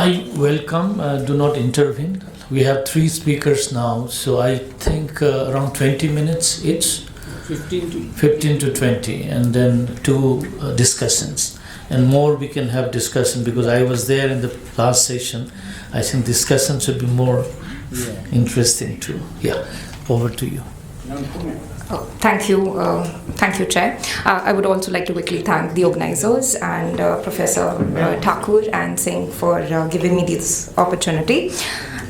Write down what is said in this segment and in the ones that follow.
I welcome, do not intervene. We have 3 speakers now, so I think around 20 minutes each. 15 to 20, and then 2 discussions. And more we can have discussion, because I was there in the last session. I think discussion should be more interesting too. Yeah, over to you. Thank you, Chair. I would also like to quickly thank the organizers and Professor Thakur and Singh for giving me this opportunity.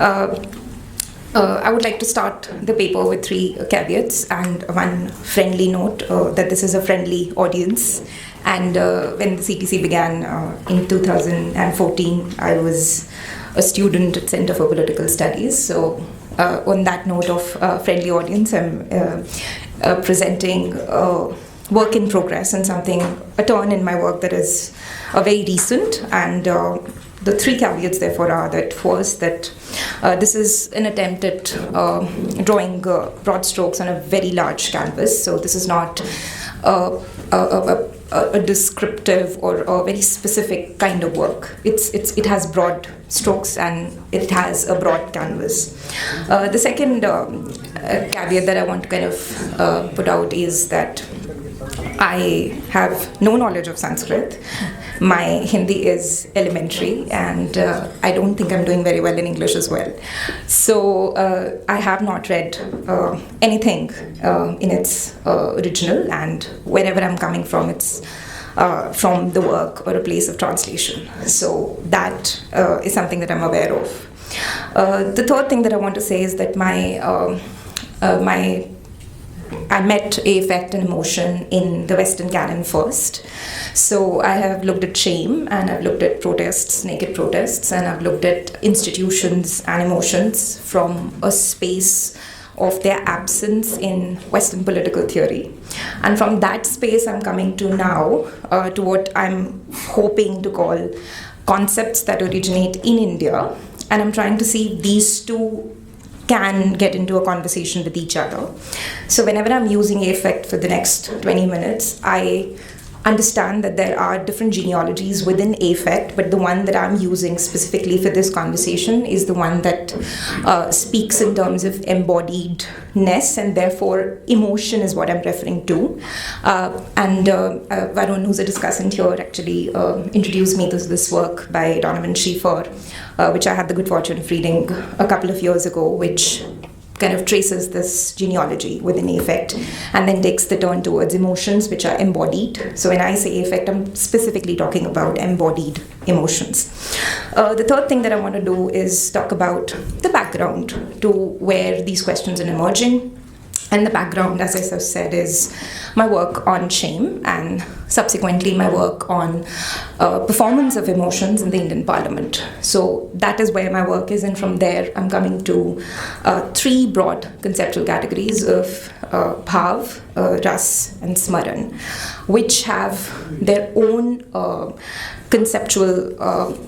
I would like to start the paper with 3 caveats and one friendly note that this is a friendly audience. And when the CTC began in 2014, I was a student at Center for Political Studies. So on that note of friendly audience, I'm presenting work in progress and a turn in my work that is very recent. And the 3 caveats, therefore, are that first, that this is an attempt at drawing broad strokes on a very large canvas. So this is not a descriptive or a very specific kind of work. It has broad strokes and it has a broad canvas. The second caveat that I want to kind of put out is that I have no knowledge of Sanskrit. My Hindi is elementary, and I don't think I'm doing very well in English as well. So I have not read anything in its original, and wherever I'm coming from, it's from the work or a place of translation. So that is something that I'm aware of. The third thing that I want to say is that I met affect and emotion in the Western canon first. So I have looked at shame, and I've looked at protests, naked protests, and I've looked at institutions and emotions from a space of their absence in Western political theory. And from that space, I'm coming to now to what I'm hoping to call concepts that originate in India. And I'm trying to see if these 2 can get into a conversation with each other. So whenever I'm using affect for the next 20 minutes, I understand that there are different genealogies within affect, but the one that I'm using specifically for this conversation is the one that speaks in terms of embodiedness, and therefore emotion is what I'm referring to. And Varun, who's a discussant here, actually introduced me to this work by Donovan Schiefer, which I had the good fortune of reading a couple of years ago, which kind of traces this genealogy within affect and then takes the turn towards emotions, which are embodied. So when I say affect, I'm specifically talking about embodied emotions. The third thing that I want to do is talk about the background to where these questions are emerging. And the background, as I said, is my work on shame and subsequently my work on performance of emotions in the Indian Parliament. So that is where my work is, and from there I'm coming to 3 broad conceptual categories of bhav, ras, and smaran, which have their own conceptual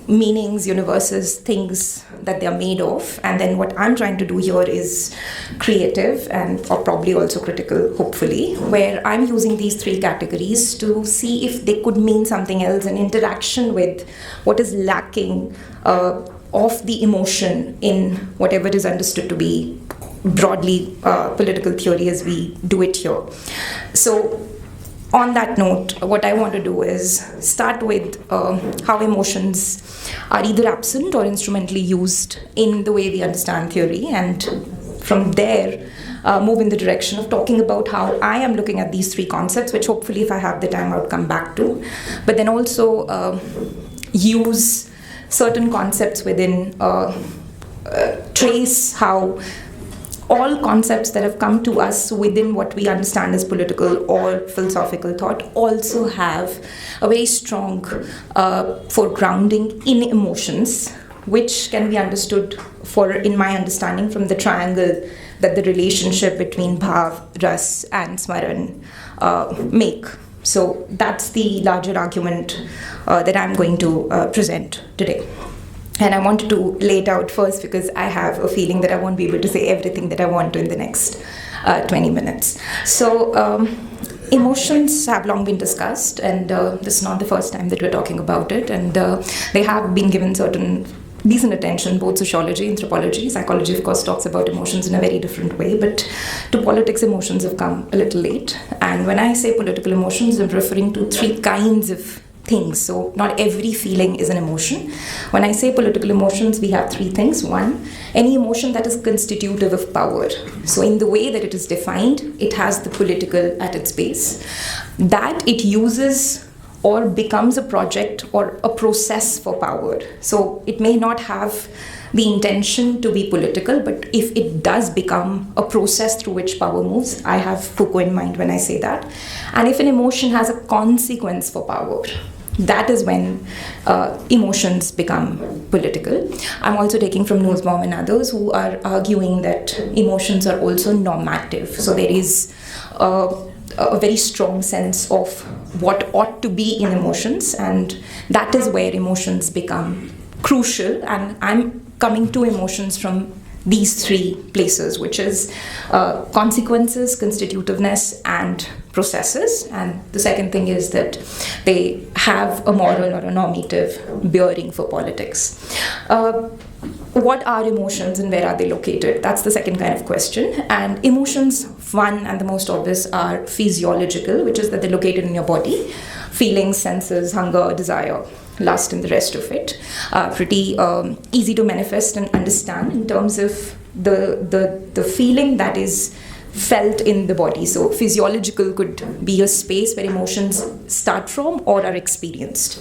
meanings, universes, things that they're made of. And then what I'm trying to do here is creative or probably also critical, hopefully, where I'm using these 3 categories to see if they could mean something else in interaction with what is lacking of the emotion in whatever is understood to be broadly political theory as we do it here. So on that note, what I want to do is start with how emotions are either absent or instrumentally used in the way we understand theory, and from there move in the direction of talking about how I am looking at these 3 concepts, which hopefully if I have the time I would come back to, but then also use certain concepts within, trace how all concepts that have come to us within what we understand as political or philosophical thought also have a very strong foregrounding in emotions, which can be understood in my understanding from the triangle that the relationship between bhav, ras, and smaran make. So that's the larger argument that I'm going to present today. And I wanted to lay it out first because I have a feeling that I won't be able to say everything that I want to in the next 20 minutes. So emotions have long been discussed, and this is not the first time that we're talking about it. And they have been given certain decent attention, both sociology, anthropology. Psychology, of course, talks about emotions in a very different way, but to politics, emotions have come a little late. And when I say political emotions, I'm referring to three kinds of things. So not every feeling is an emotion. When I say political emotions, we have three things. One, any emotion that is constitutive of power. So in the way that it is defined, it has the political at its base. That it uses or becomes a project or a process for power. So it may not have the intention to be political, but if it does become a process through which power moves, I have Foucault in mind when I say that. And if an emotion has a consequence for power, that is when emotions become political. I'm also taking from Nussbaum and others who are arguing that emotions are also normative. So there is a very strong sense of what ought to be in emotions, and that is where emotions become crucial. And I'm coming to emotions from these three places, which is consequences, constitutiveness, and processes. And the second thing is that they have a moral or a normative bearing for politics. What are emotions and where are they located? That's the second kind of question. And emotions, one and the most obvious, are physiological, which is that they're located in your body. Feelings, senses, hunger, desire, lust, and the rest of it. Pretty easy to manifest and understand in terms of the feeling that is felt in the body. So physiological could be a space where emotions start from or are experienced.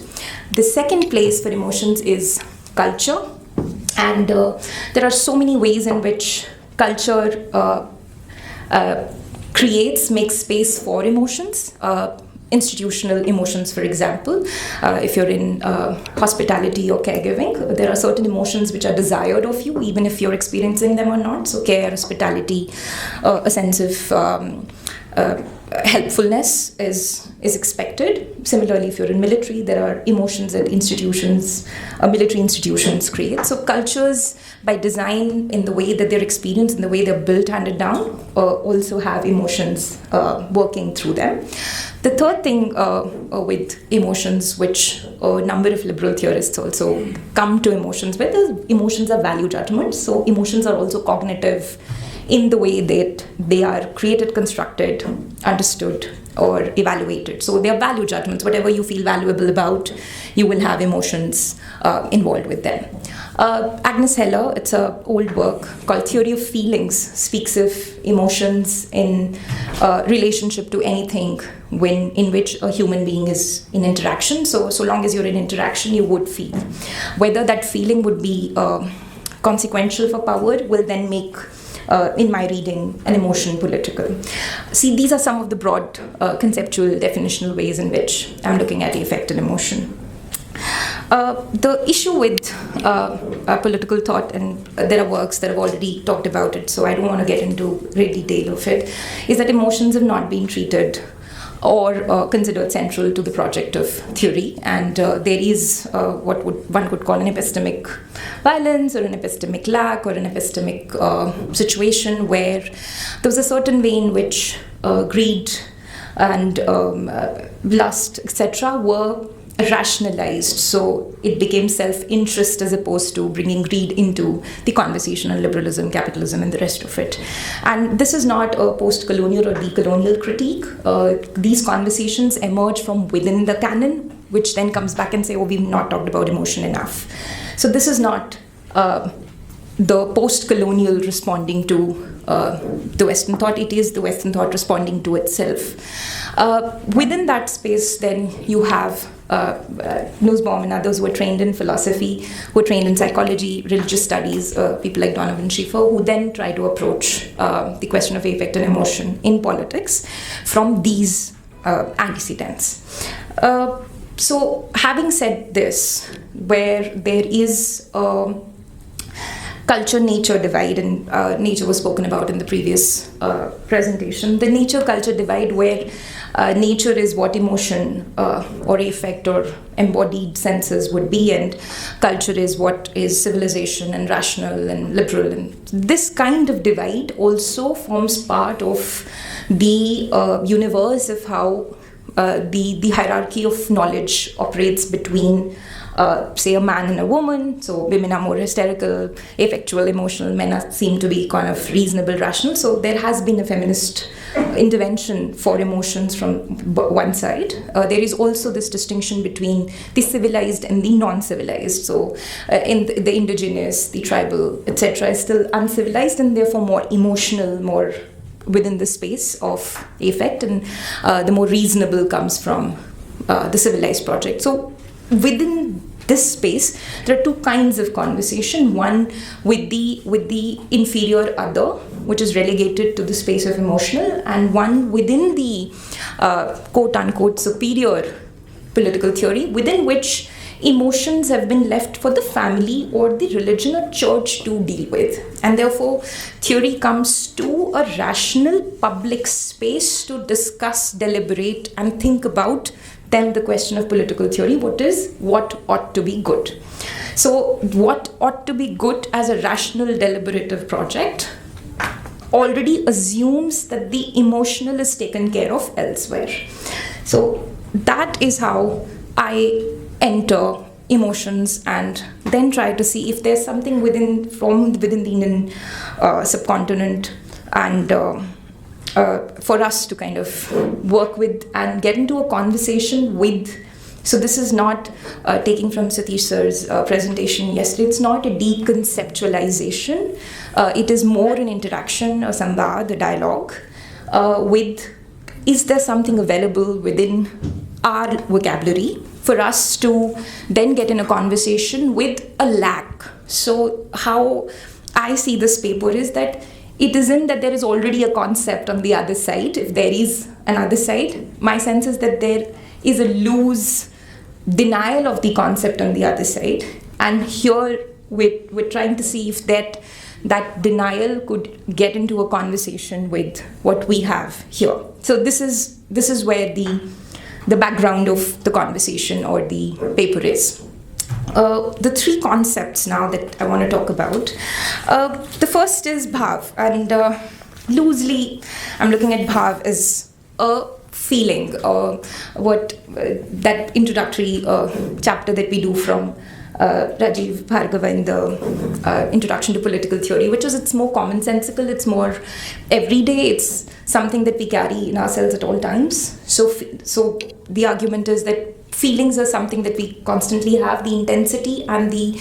The second place for emotions is culture. And there are so many ways in which culture makes space for emotions. Institutional emotions, for example. If you're in hospitality or caregiving, there are certain emotions which are desired of you, even if you're experiencing them or not. So care, hospitality, a sense of helpfulness is expected. Similarly, if you're in military, there are emotions that military institutions create. So cultures, by design, in the way that they're experienced, in the way they're built, handed down, also have emotions working through them. The third thing with emotions, which a number of liberal theorists also come to emotions with, is emotions are value judgments. So emotions are also cognitive in the way that they are created, constructed, understood, or evaluated. So they are value judgments. Whatever you feel valuable about, you will have emotions involved with them. Agnes Heller, it's an old work called Theory of Feelings, speaks of emotions in relationship to anything in which a human being is in interaction. So long as you're in interaction, you would feel. Whether that feeling would be consequential for power will then make, in my reading, an emotion political. See, these are some of the broad conceptual definitional ways in which I'm looking at affect and emotion. The issue with political thought, and there are works that have already talked about it, so I don't want to get into great detail of it, is that emotions have not been treated or considered central to the project of theory, and there is what one could call an epistemic violence or an epistemic lack or an epistemic situation where there was a certain way in which greed and lust, etc., were rationalized. So it became self-interest as opposed to bringing greed into the conversation on liberalism, capitalism, and the rest of it. And this is not a post-colonial or decolonial critique. These conversations emerge from within the canon, which then comes back and say, oh, we've not talked about emotion enough. So this is not the post-colonial responding to the Western thought. It is the Western thought responding to itself. Within that space, then you have Nussbaum and others who are trained in philosophy, who are trained in psychology, religious studies, people like Donovan Schiffer, who then try to approach the question of affect and emotion in politics from these antecedents. So having said this, where there is a culture-nature divide, and nature was spoken about in the previous presentation, the nature-culture divide where nature is what emotion or affect or embodied senses would be, and culture is what is civilization and rational and liberal. And this kind of divide also forms part of the universe of how the hierarchy of knowledge operates between say, a man and a woman. So women are more hysterical, affectual, emotional. Men seem to be kind of reasonable, rational. So there has been a feminist intervention for emotions from one side. There is also this distinction between the civilized and the non-civilized. So in the indigenous, the tribal, etc., is still uncivilized and therefore more emotional, more within the space of affect, and the more reasonable comes from the civilized project. So within this space, there are two kinds of conversation. One with the inferior other, which is relegated to the space of emotional, and one within the quote-unquote superior political theory, within which emotions have been left for the family or the religion or church to deal with. And therefore, theory comes to a rational public space to discuss, deliberate, and think about then the question of political theory, what ought to be good. So what ought to be good as a rational deliberative project already assumes that the emotional is taken care of elsewhere. So that is how I enter emotions and then try to see if there's something within the Indian subcontinent and for us to kind of work with and get into a conversation with. So this is not taking from Satish sir's presentation yesterday. It's not a deconceptualization. It is more an interaction, a samvad, a dialogue with, is there something available within our vocabulary for us to then get in a conversation with a lack. So how I see this paper is that it isn't that there is already a concept on the other side. If there is another side, my sense is that there is a loose denial of the concept on the other side. And here we're trying to see if that denial could get into a conversation with what we have here. So this is where the background of the conversation or the paper is. The three concepts now that I want to talk about. The first is bhav, and loosely I'm looking at bhav as a feeling, that introductory chapter that we do from Rajiv Bhargava in the Introduction to Political Theory, which is, it's more commonsensical, it's more everyday, it's something that we carry in ourselves at all times. So the argument is that feelings are something that we constantly have, the intensity and the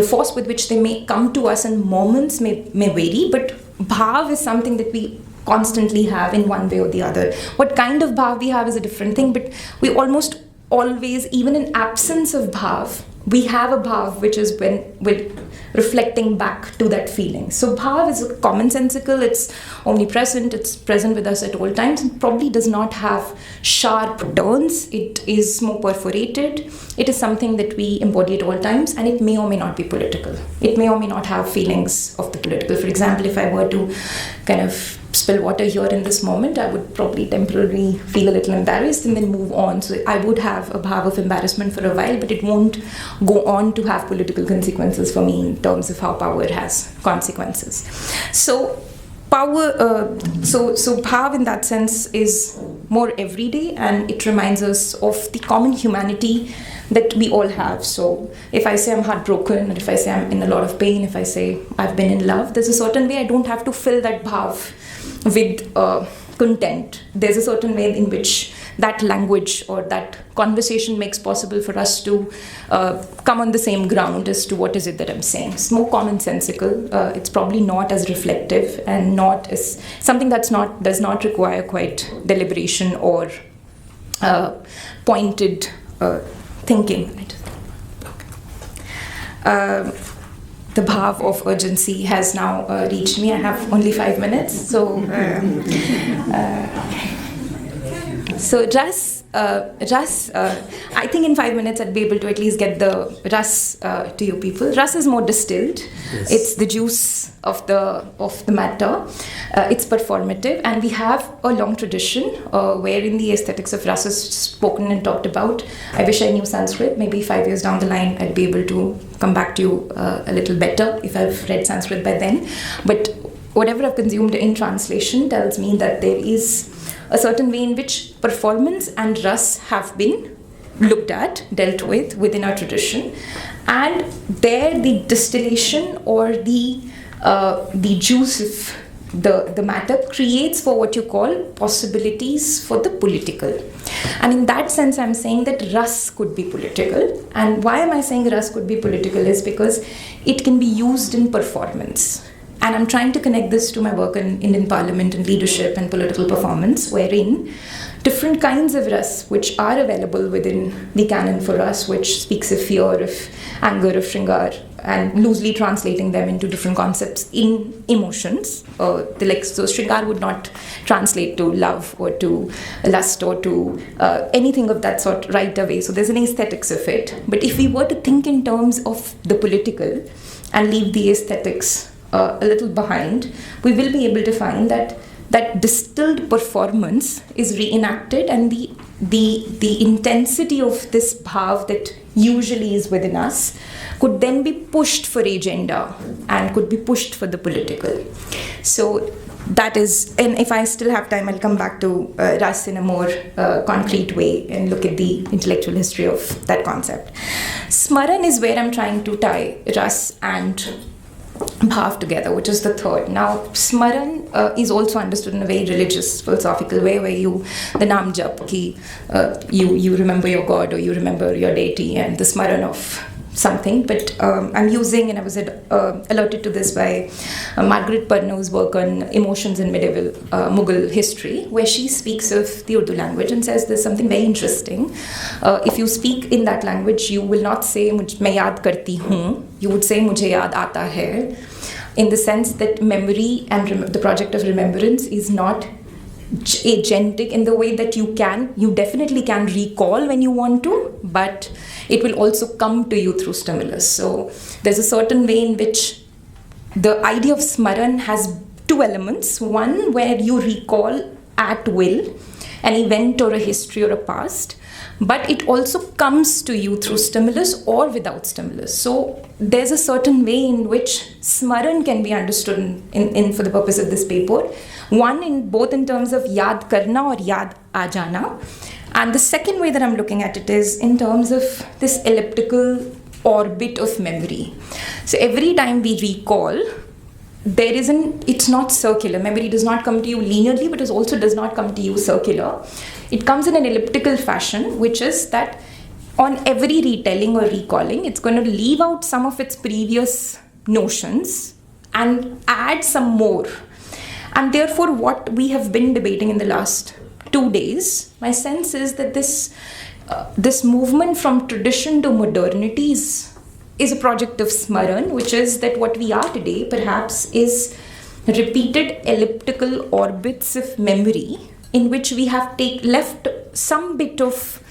force with which they may come to us in moments may vary, but bhav is something that we constantly have in one way or the other. What kind of bhav we have is a different thing, but we almost always, even in absence of bhav, we have a bhav which is when we're reflecting back to that feeling. So bhav is commonsensical, it's omnipresent, it's present with us at all times, and probably does not have sharp turns. It is more perforated. It is something that we embody at all times, and it may or may not be political. It may or may not have feelings of the political. For example, if I were to kind of spill water here in this moment, I would probably temporarily feel a little embarrassed and then move on. So I would have a bhav of embarrassment for a while, but it won't go on to have political consequences for me in terms of how power has consequences. So power, so bhav in that sense is more everyday, and it reminds us of the common humanity that we all have. So if I say I'm heartbroken, or if I say I'm in a lot of pain, if I say I've been in love, there's a certain way I don't have to fill that bhav with content. There's a certain way in which that language or that conversation makes possible for us to come on the same ground as to what is it that I'm saying. It's more commonsensical. It's probably not as reflective and not as something does not require quite deliberation or pointed thinking. The bhav of urgency has now reached me. I have only 5 minutes, so I think in 5 minutes I'd be able to at least get the ras to you people. Ras is more distilled. Yes. It's the juice of the matter. It's performative, and we have a long tradition wherein the aesthetics of ras is spoken and talked about. I wish I knew Sanskrit. Maybe 5 years down the line I'd be able to come back to you a little better if I've read Sanskrit by then. But whatever I've consumed in translation tells me that there is a certain way in which performance and ras have been looked at, dealt with within our tradition, and there the distillation or the juice of the matter creates for what you call possibilities for the political. And in that sense, I'm saying that ras could be political. And why am I saying ras could be political is because it can be used in performance. And I'm trying to connect this to my work in Indian Parliament and leadership and political performance, wherein different kinds of ras which are available within the canon for us, which speaks of fear, of anger, of shringar, and loosely translating them into different concepts in emotions. So shringar would not translate to love or to lust or to anything of that sort right away. So there's an aesthetics of it. But if we were to think in terms of the political and leave the aesthetics a little behind, we will be able to find that distilled performance is reenacted, and the intensity of this bhav that usually is within us could then be pushed for agenda and could be pushed for the political. So that is, and if I still have time, I'll come back to ras in a more concrete way and look at the intellectual history of that concept. Smaran is where I'm trying to tie ras and bhav together, which is the third. Now, smaran is also understood in a very religious, philosophical way, where the naam jap, you remember your God or you remember your deity, and the smaran of something. But I'm using, and I was alerted to this by Margaret Purnell's work on emotions in medieval Mughal history, where she speaks of the Urdu language and says there's something very interesting. If you speak in that language, you will not say main yaad karti hoon, you would say mujhe yaad aata hai, in the sense that memory and the project of remembrance is not agentic in the way that you definitely can recall when you want to, but it will also come to you through stimulus. So there's a certain way in which the idea of smaran has two elements. One, where you recall at will an event or a history or a past, but it also comes to you through stimulus or without stimulus. So there's a certain way in which smaran can be understood in for the purpose of this paper. One, in both in terms of yaad karna or yaad aa jana. And the second way that I'm looking at it is in terms of this elliptical orbit of memory. So every time we recall, it's not circular. Memory does not come to you linearly, but it also does not come to you circular. It comes in an elliptical fashion, which is that on every retelling or recalling, it's going to leave out some of its previous notions and add some more. And therefore, what we have been debating in the last 2 days, my sense is that this movement from tradition to modernity is a project of smaran, which is that what we are today perhaps is repeated elliptical orbits of memory in which we have left some bit of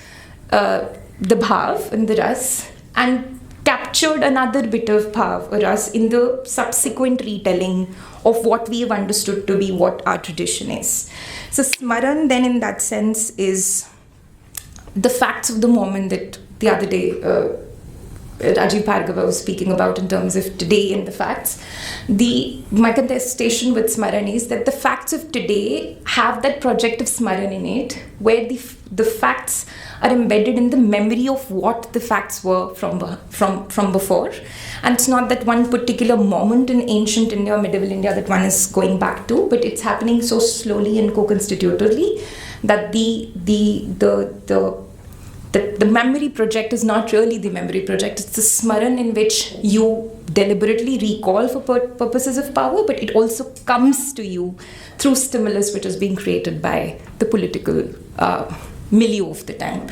the bhav and the ras and captured another bit of bhav or ras in the subsequent retelling of what we have understood to be what our tradition is. So smaran then in that sense is the facts of the moment that the other day Rajiv Bhargava was speaking about in terms of today and the facts. My contestation with smaran is that the facts of today have that project of smaran in it, where the facts are embedded in the memory of what the facts were from before. And it's not that one particular moment in ancient India or medieval India that one is going back to, but it's happening so slowly and co-constitutively that the memory project is not really the memory project. It's the smaran in which you deliberately recall for purposes of power, but it also comes to you through stimulus which is being created by the political milieu of the time.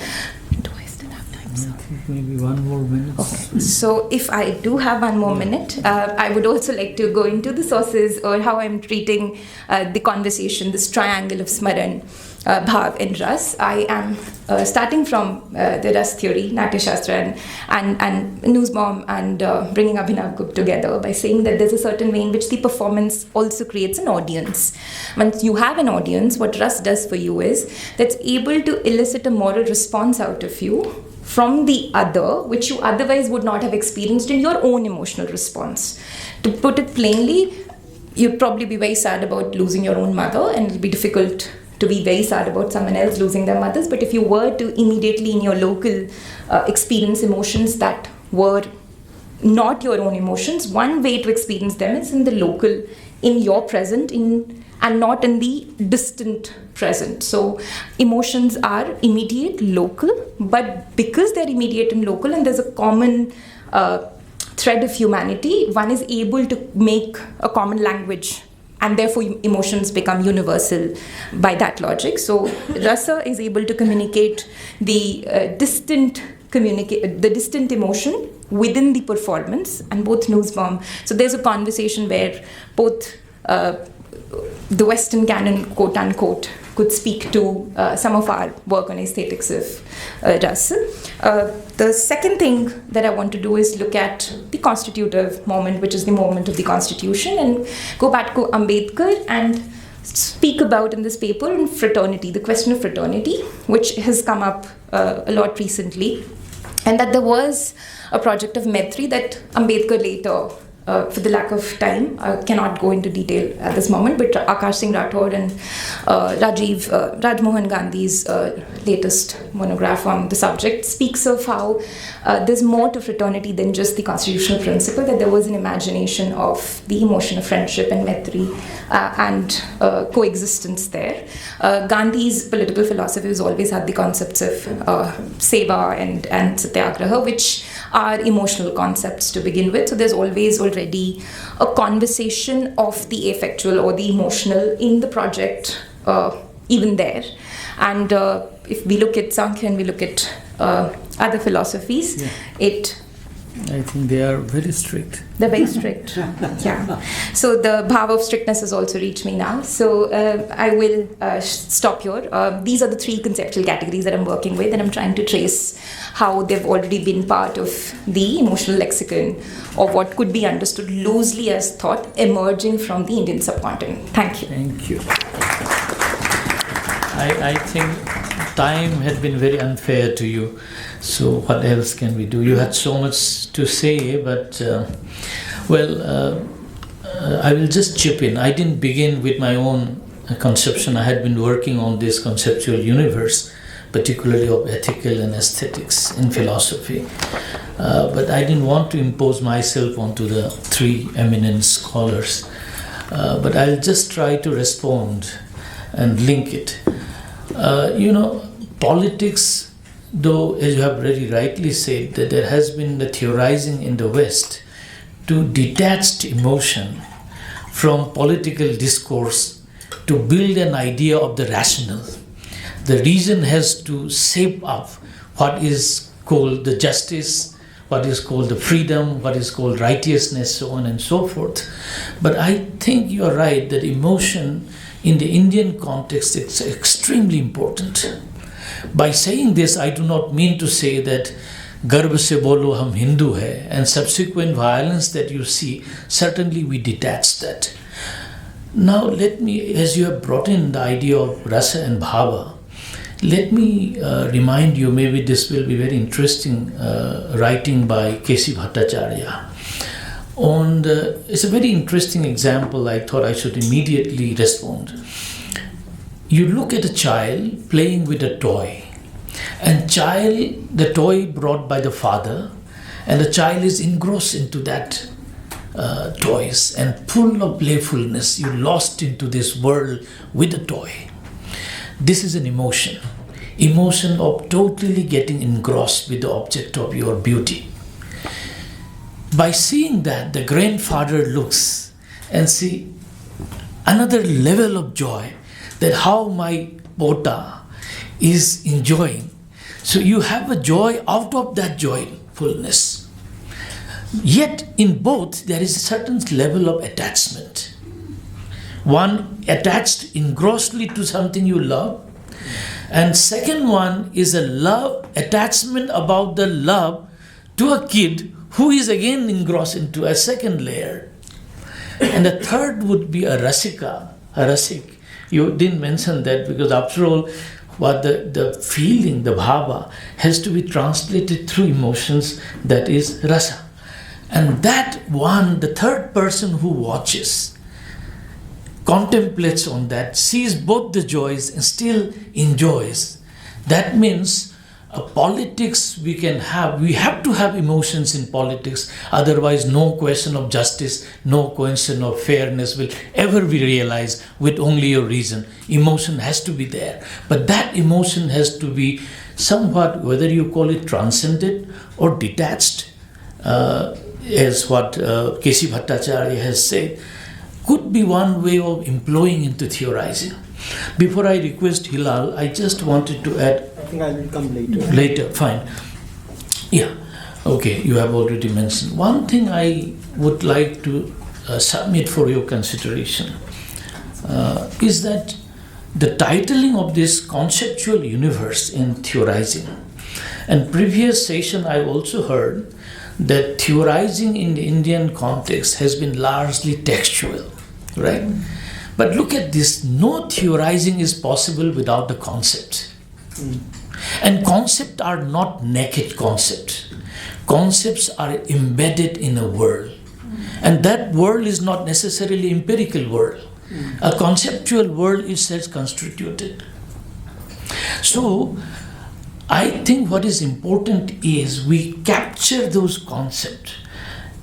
Do I still have time, sir? I think maybe 1 more minute. Okay. So if I do have 1 more minute, I would also like to go into the sources or how I'm treating the conversation, this triangle of smaran, bhav and ras. I am starting from the ras theory, Natya Shastra and Nussbaum and bringing Abhinav Gupta together by saying that there's a certain way in which the performance also creates an audience. Once you have an audience, what ras does for you is that's able to elicit a moral response out of you from the other, which you otherwise would not have experienced in your own emotional response. To put it plainly, you'd probably be very sad about losing your own mother, and it'll be difficult to be very sad about someone else losing their mothers, but if you were to immediately in your local experience emotions that were not your own emotions, one way to experience them is in the local, in your present, and not in the distant present. So emotions are immediate, local, but because they're immediate and local and there's a common thread of humanity, one is able to make a common language, and therefore emotions become universal by that logic. So rasa is able to communicate the distant emotion within the performance, and both Nussbaum. So there's a conversation where both the Western canon, quote unquote, could speak to some of our work on aesthetics of rasa. The second thing that I want to do is look at the constitutive moment, which is the moment of the Constitution, and go back to Ambedkar and speak about in this paper in fraternity, the question of fraternity, which has come up a lot recently, and that there was a project of Maitri that Ambedkar later, for the lack of time, cannot go into detail at this moment, but Akash Singh Rathod and Rajmohan Gandhi's latest monograph on the subject speaks of how there's more to fraternity than just the constitutional principle, that there was an imagination of the emotion of friendship and Maitri and coexistence there. Gandhi's political philosophy has always had the concepts of seva and satyagraha, which are emotional concepts to begin with. So there's always already a conversation of the affectual or the emotional in the project, even there. And if we look at Sankhya and we look at other philosophies, I think they are very strict. They're very strict. Yeah. So the bhava of strictness has also reached me now. So I will stop here. These are the three conceptual categories that I'm working with, and I'm trying to trace how they've already been part of the emotional lexicon of what could be understood loosely as thought emerging from the Indian subcontinent. Thank you. Thank you. I think time had been very unfair to you. So what else can we do? You had so much to say, but I will just chip in. I didn't begin with my own conception. I had been working on this conceptual universe, particularly of ethical and aesthetics in philosophy. But I didn't want to impose myself onto the three eminent scholars. But I'll just try to respond and link it. Politics, though, as you have very rightly said, that there has been the theorizing in the West to detached emotion from political discourse to build an idea of the rational. The reason has to shape up what is called the justice, what is called the freedom, what is called righteousness, so on and so forth. But I think you are right that emotion in the Indian context is extremely important. By saying this, I do not mean to say that garb se bolo hum Hindu hai, and subsequent violence that you see, certainly we detach that. Now let me, as you have brought in the idea of rasa and bhava, let me remind you, maybe this will be very interesting writing by K.C. Bhattacharya. It's a very interesting example. I thought I should immediately respond. You look at a child playing with a toy, and the toy brought by the father, and the child is engrossed into that toys and full of playfulness. You're lost into this world with the toy. This is an emotion of totally getting engrossed with the object of your beauty. By seeing that, the grandfather looks and see another level of joy, that how my pota is enjoying. So you have a joy out of that joyfulness. Yet in both there is a certain level of attachment. One attached engrossly to something you love, and second one is a attachment about the love to a kid who is again engrossed into a second layer. And the third would be a rasik. You didn't mention that because after all, what the feeling, the bhava, has to be translated through emotions, that is rasa. And that one, the third person who watches, contemplates on that, sees both the joys and still enjoys. That means politics we have to have emotions in politics, otherwise no question of justice, no question of fairness will ever be realized with only your reason. Emotion has to be there, but that emotion has to be somewhat, whether you call it transcended or detached, as what Keshi Bhattacharya has said, could be one way of employing into theorizing. Before I request Hilal, I just wanted to add. I think I will come later. Later, fine. Yeah, okay, you have already mentioned. One thing I would like to submit for your consideration is that the titling of this conceptual universe in theorizing. And previous session I also heard that theorizing in the Indian context has been largely textual, right? But look at this, no theorizing is possible without the concept. And concepts are not naked concepts. Concepts are embedded in a world. And that world is not necessarily empirical world. A conceptual world is self-constituted. So, I think what is important is we capture those concepts.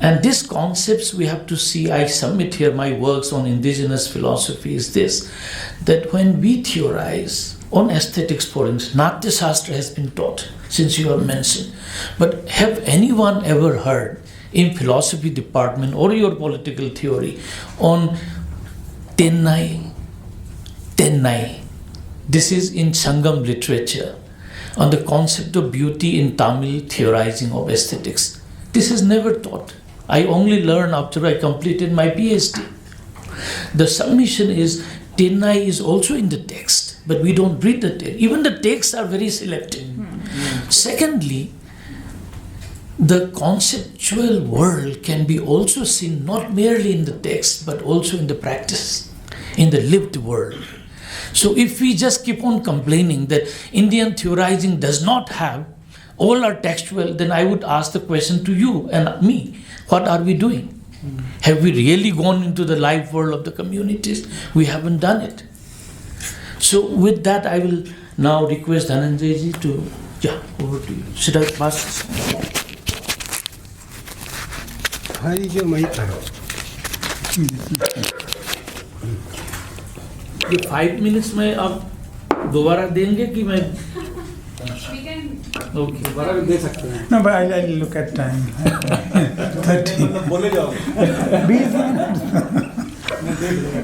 And these concepts we have to see, I submit here my works on indigenous philosophy is this, that when we theorize on aesthetics, for instance, Natya Shastra has been taught, since you have mentioned. But have anyone ever heard in philosophy department or your political theory on Tennai? This is in Sangam literature, on the concept of beauty in Tamil theorizing of aesthetics. This is never taught. I only learned after I completed my PhD. The submission is Tennai is also in the text, but we don't read the text. Even the texts are very selective. Secondly, the conceptual world can be also seen not merely in the text, but also in the practice, in the lived world. So if we just keep on complaining that Indian theorizing does not have, all are textual, then I would ask the question to you and me, what are we doing? Have we really gone into the live world of the communities? We haven't done it. So with that, I will now request Dhananjayji to, over to you. Should I pass? ये 5 minutes में आप दोबारा देंगे कि मैं Okay. No, but I'll look at time. 30.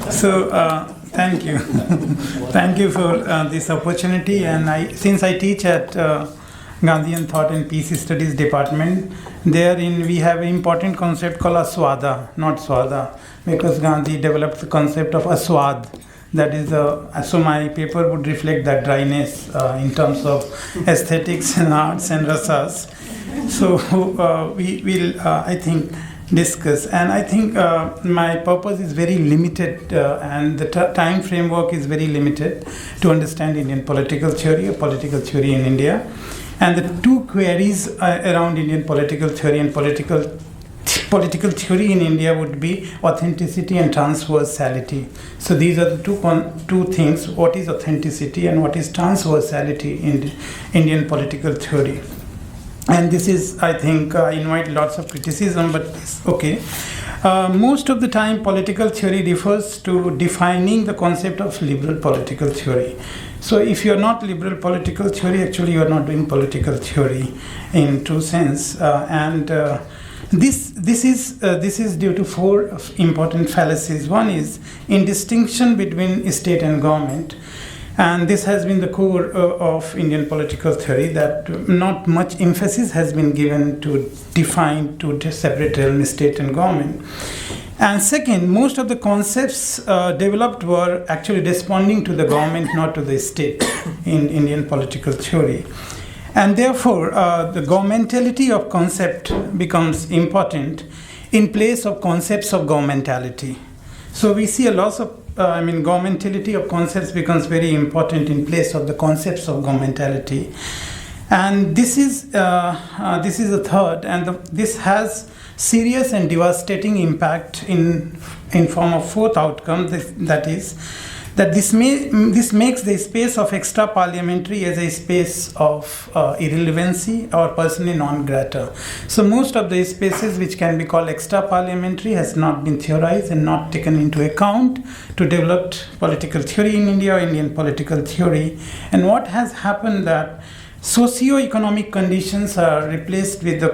So, thank you. Thank you for this opportunity. And since I teach at Gandhian Thought and Peace Studies Department, therein we have an important concept called aswada, not swada, because Gandhi developed the concept of aswad. That is, so my paper would reflect that dryness in terms of aesthetics and arts and rasas. So we will, I think, discuss. And I think my purpose is very limited and the time framework is very limited to understand Indian political theory or political theory in India. And the two queries around Indian political theory and political theory in India would be authenticity and transversality. So these are the two things, what is authenticity and what is transversality in Indian political theory. And this is, I think, I invite lots of criticism, but it's okay. Most of the time, political theory refers to defining the concept of liberal political theory. So if you're not liberal political theory, actually you're not doing political theory in true sense. This is due to four important fallacies. One is in distinction between state and government, and this has been the core of Indian political theory, that not much emphasis has been given to define to separate realm, state and government. And second, most of the concepts developed were actually responding to the government, not to the state in Indian political theory. And therefore, the governmentality of concept becomes important in place of concepts of governmentality. So we see a loss of, governmentality of concepts becomes very important in place of the concepts of governmentality. And this is a third, and this has serious and devastating impact in form of fourth outcome. That is, that this makes the space of extra parliamentary as a space of irrelevancy or personally non grata. So most of the spaces which can be called extra parliamentary has not been theorized and not taken into account to develop political theory in India or Indian political theory. And what has happened that socio-economic conditions are replaced with the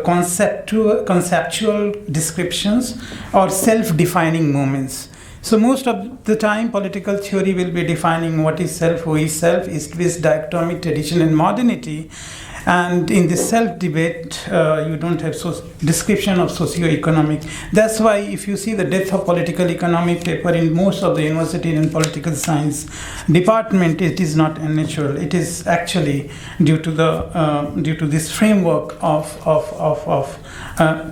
conceptual descriptions or self-defining moments. So most of the time, political theory will be defining what is self, who is self, East-West dichotomy, tradition and modernity. And in this self-debate, you don't have description of socio-economic. That's why if you see the depth of political economy paper in most of the university and political science department, it is not unnatural. It is actually due to this framework of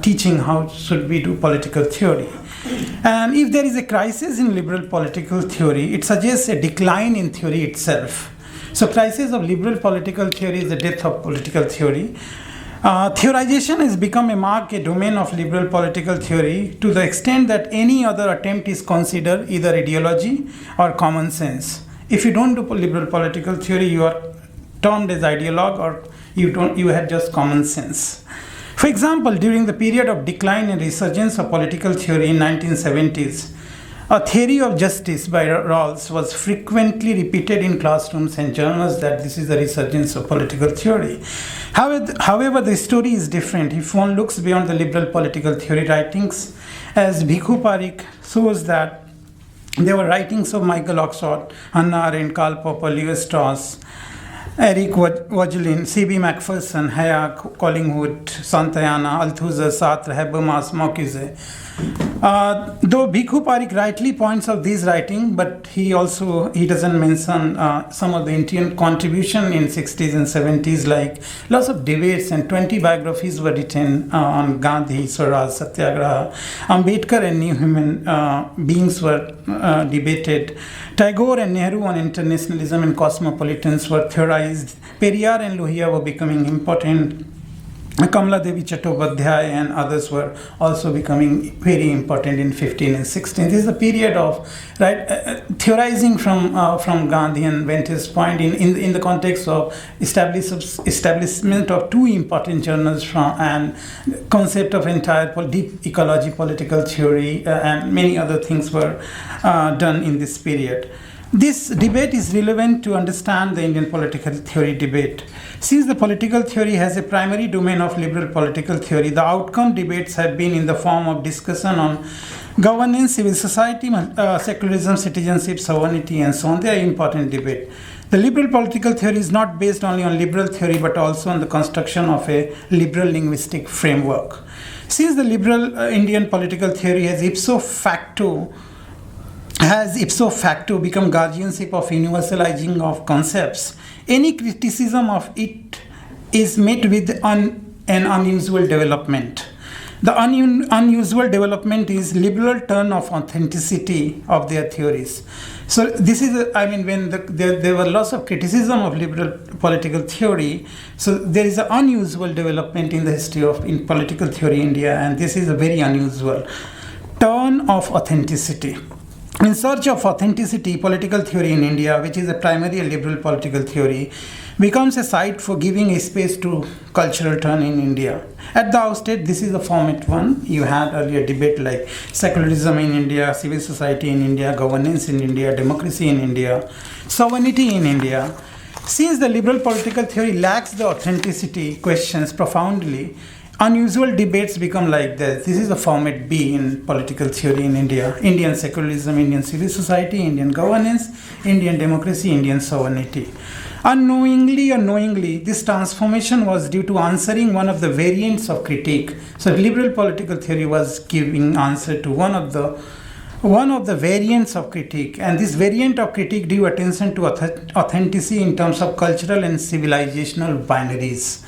teaching how should we do political theory. And if there is a crisis in liberal political theory, it suggests a decline in theory itself. So crisis of liberal political theory is the death of political theory. Theorization has become a domain of liberal political theory to the extent that any other attempt is considered either ideology or common sense. If you don't do liberal political theory, you are termed as ideologue, or you have just common sense. For example, during the period of decline and resurgence of political theory in 1970s, a theory of justice by Rawls was frequently repeated in classrooms and journals that this is the resurgence of political theory. However, the story is different if one looks beyond the liberal political theory writings, as Bhikhu Parikh shows that there were writings of Michael Oxford, Hannah Arendt, Karl Popper, Leo Strauss, Eric Vogelin, C.B. Macpherson, Hayek, Collingwood, Santayana, Althusser, Sartre, Habermas, Marcuse. Though Bhikhu Parikh rightly points out these writings, but he doesn't mention some of the Indian contribution in 60s and 70s, like lots of debates, and 20 biographies were written on Gandhi, Swaraj, Satyagraha. Ambedkar and new human beings were debated. Tagore and Nehru on internationalism and cosmopolitans were theorized. Periyar and Lohia were becoming important. Kamala Devi Chattopadhyay and others were also becoming very important in 15 and 16. This is a period of theorizing from Gandhian vantage point in the context of establishment of two important journals and concept of entire deep ecology, political theory, and many other things were done in this period. This debate is relevant to understand the Indian political theory debate. Since the political theory has a primary domain of liberal political theory, the outcome debates have been in the form of discussion on governance, civil society, secularism, citizenship, sovereignty, and so on. They are important debate. The liberal political theory is not based only on liberal theory, but also on the construction of a liberal linguistic framework. Since the liberal Indian political theory has ipso facto become guardianship of universalizing of concepts, any criticism of it is met with an unusual development. The unusual development is liberal turn of authenticity of their theories. So this is, when there were lots of criticism of liberal political theory, so there is an unusual development in the history in political theory in India, and this is a very unusual turn of authenticity. In search of authenticity, political theory in India, which is a primarily liberal political theory, becomes a site for giving a space to cultural turn in India. At the outset, this is the format one. You had earlier debate like secularism in India, civil society in India, governance in India, democracy in India, sovereignty in India. Since the liberal political theory lacks the authenticity questions profoundly, unusual debates become like this. This is the format B in political theory in India. Indian secularism, Indian civil society, Indian governance, Indian democracy, Indian sovereignty. Unknowingly or knowingly, this transformation was due to answering one of the variants of critique. So liberal political theory was giving answer to one of the variants of critique. And this variant of critique drew attention to authenticity in terms of cultural and civilizational binaries.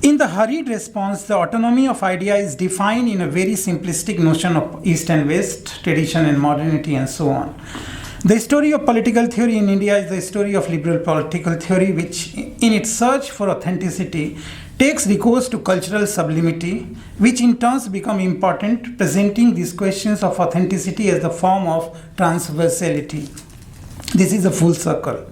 In the hurried response, the autonomy of idea is defined in a very simplistic notion of East and West, tradition and modernity, and so on. The story of political theory in India is the story of liberal political theory, which, in its search for authenticity, takes recourse to cultural sublimity, which in turn become important, presenting these questions of authenticity as the form of transversality. This is a full circle.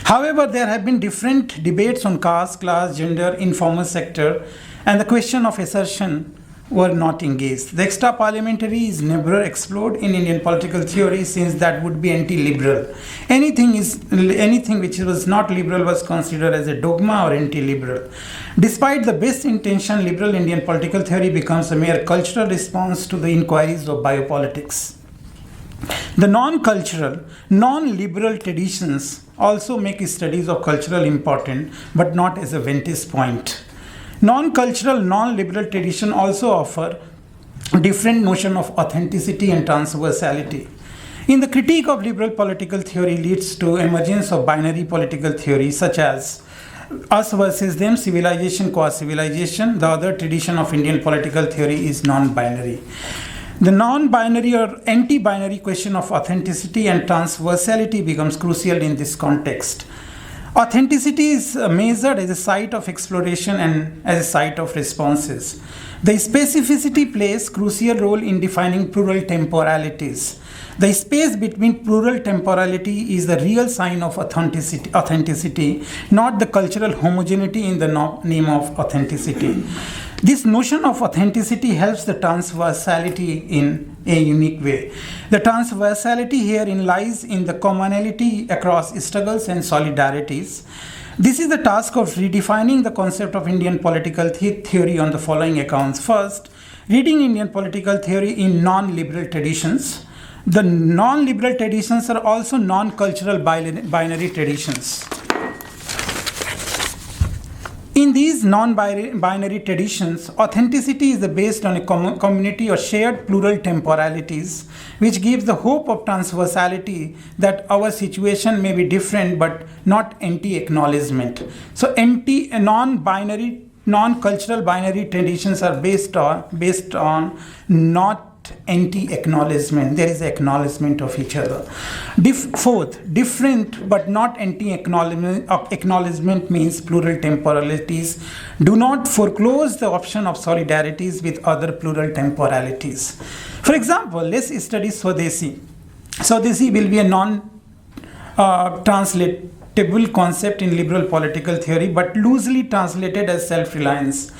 However, there have been different debates on caste, class, gender, informal sector, and the question of assertion were not engaged. The extra parliamentary is never explored in Indian political theory, since that would be anti-liberal. Anything which was not liberal was considered as a dogma or anti-liberal. Despite the best intention, liberal Indian political theory becomes a mere cultural response to the inquiries of biopolitics. The non-cultural, non-liberal traditions also make studies of cultural important, but not as a vantage point. Non-cultural, non-liberal tradition also offer different notion of authenticity and transversality. In the critique of liberal political theory leads to emergence of binary political theory such as us versus them, civilization, qua-civilization. The other tradition of Indian political theory is non-binary. The non-binary or anti-binary question of authenticity and transversality becomes crucial in this context. Authenticity is measured as a site of exploration and as a site of responses. The specificity plays crucial role in defining plural temporalities. The space between plural temporality is the real sign of authenticity, not the cultural homogeneity in the name of authenticity. This notion of authenticity helps the transversality in a unique way. The transversality herein lies in the commonality across struggles and solidarities. This is the task of redefining the concept of Indian political theory on the following accounts. First, reading Indian political theory in non-liberal traditions. The non-liberal traditions are also non-cultural binary traditions. In these non-binary traditions, authenticity is based on a community or shared plural temporalities, which gives the hope of transversality that our situation may be different but not anti-acknowledgement. So non-binary, non-cultural binary traditions are based on not anti-acknowledgement. There is acknowledgement of each other. Fourth, different but not anti-acknowledgement means plural temporalities do not foreclose the option of solidarities with other plural temporalities. For example, let's study Swadeshi. Swadeshi will be a non-translatable concept in liberal political theory, but loosely translated as self-reliance.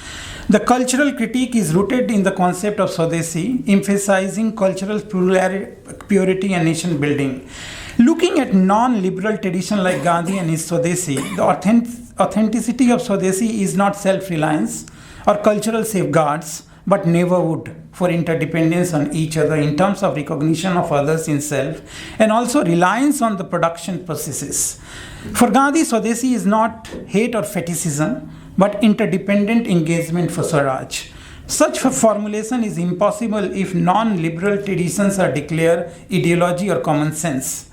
The cultural critique is rooted in the concept of Swadeshi, emphasizing cultural purity and nation building. Looking at non-liberal tradition like Gandhi and his Swadeshi, the authenticity of Swadeshi is not self-reliance or cultural safeguards, but neighborhood for interdependence on each other in terms of recognition of others in self, and also reliance on the production processes. For Gandhi, Swadeshi is not hate or fetishism, but interdependent engagement for Swaraj. Such a formulation is impossible if non-liberal traditions are declared ideology or common sense.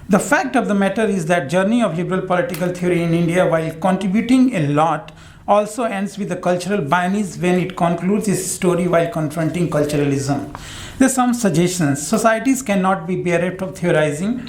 The fact of the matter is that journey of liberal political theory in India, while contributing a lot, also ends with the cultural bias when it concludes its story while confronting culturalism. There are some suggestions. Societies cannot be bereft of theorizing.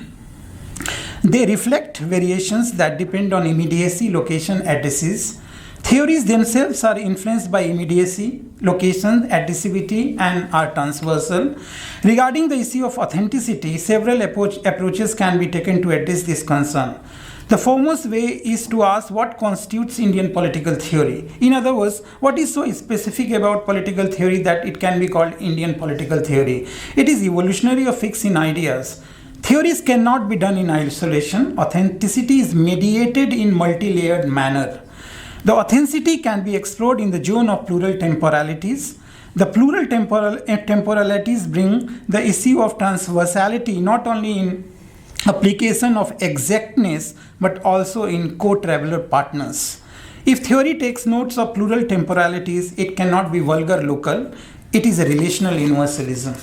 They reflect variations that depend on immediacy, location, addresses. Theories themselves are influenced by immediacy, location, additivity, and are transversal. Regarding the issue of authenticity, several approaches can be taken to address this concern. The foremost way is to ask what constitutes Indian political theory. In other words, what is so specific about political theory that it can be called Indian political theory? It is evolutionary or fixed in ideas. Theories cannot be done in isolation. Authenticity is mediated in multi-layered manner. The authenticity can be explored in the zone of plural temporalities. The plural temporalities bring the issue of transversality not only in application of exactness but also in co-traveler partners. If theory takes notes of plural temporalities, it cannot be vulgar local. It is a relational universalism.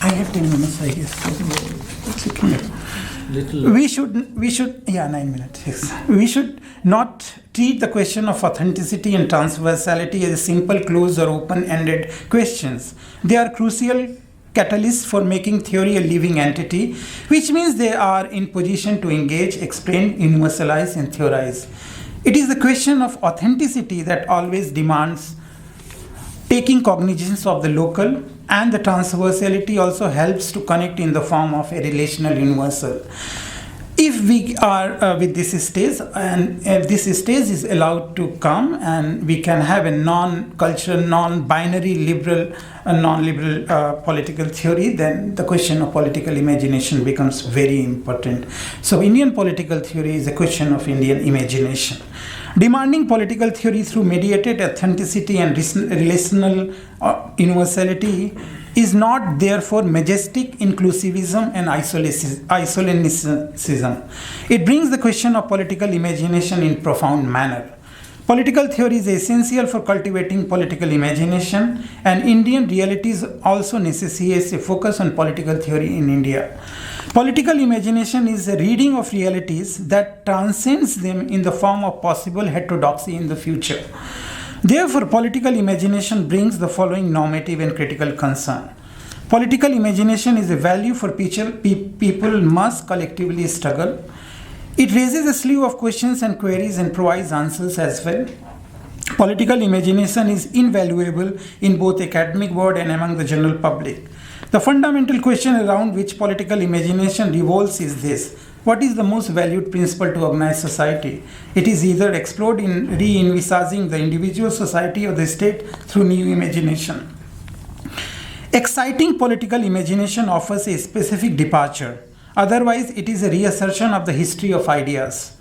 I have 10 minutes, I guess. It's okay. We should 9 minutes. Yes. We should not treat the question of authenticity and transversality as simple closed or open-ended questions. They are crucial catalysts for making theory a living entity, which means they are in position to engage, explain, universalize, and theorize. It is the question of authenticity that always demands taking cognizance of the local, and the transversality also helps to connect in the form of a relational universal. If we are with this stage, and if this stage is allowed to come, and we can have a non-cultural, non-binary, liberal, non-liberal political theory, then the question of political imagination becomes very important. So Indian political theory is a question of Indian imagination. Demanding political theory through mediated authenticity and relational universality is not therefore majestic inclusivism and isolationism. It brings the question of political imagination in profound manner. Political theory is essential for cultivating political imagination, and Indian realities also necessitates a focus on political theory in India. Political imagination is a reading of realities that transcends them in the form of possible heterodoxy in the future. Therefore, political imagination brings the following normative and critical concern. Political imagination is a value for people must collectively struggle. It raises a slew of questions and queries and provides answers as well. Political imagination is invaluable in both academic world and among the general public. The fundamental question around which political imagination revolves is this: what is the most valued principle to organize society? It is either explored in re-envisaging the individual, society, or the state through new imagination. Exciting political imagination offers a specific departure. Otherwise, it is a reassertion of the history of ideas.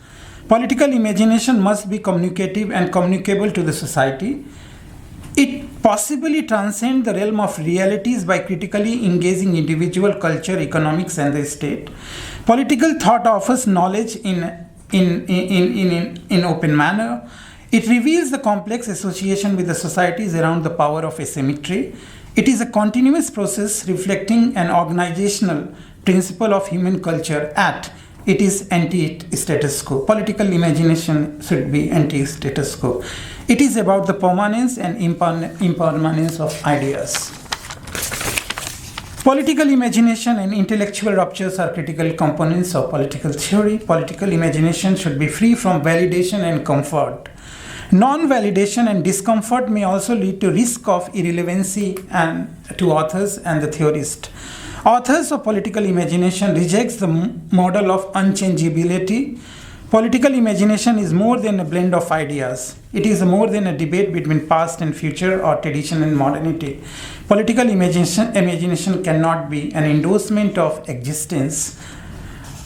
Political imagination must be communicative and communicable to the society. It possibly transcends the realm of realities by critically engaging individual, culture, economics, and the state. Political thought offers knowledge in open manner. It reveals the complex association with the societies around the power of asymmetry. It is a continuous process reflecting an organizational principle of human culture at it is anti-status quo. Political imagination should be anti-status quo. It is about the permanence and impermanence of ideas. Political imagination and intellectual ruptures are critical components of political theory. Political imagination should be free from validation and comfort. Non-validation and discomfort may also lead to risk of irrelevancy and to authors and the theorist. Authors of political imagination rejects the model of unchangeability. Political imagination is more than a blend of ideas. It is more than a debate between past and future or tradition and modernity. Political imagination cannot be an endorsement of existence.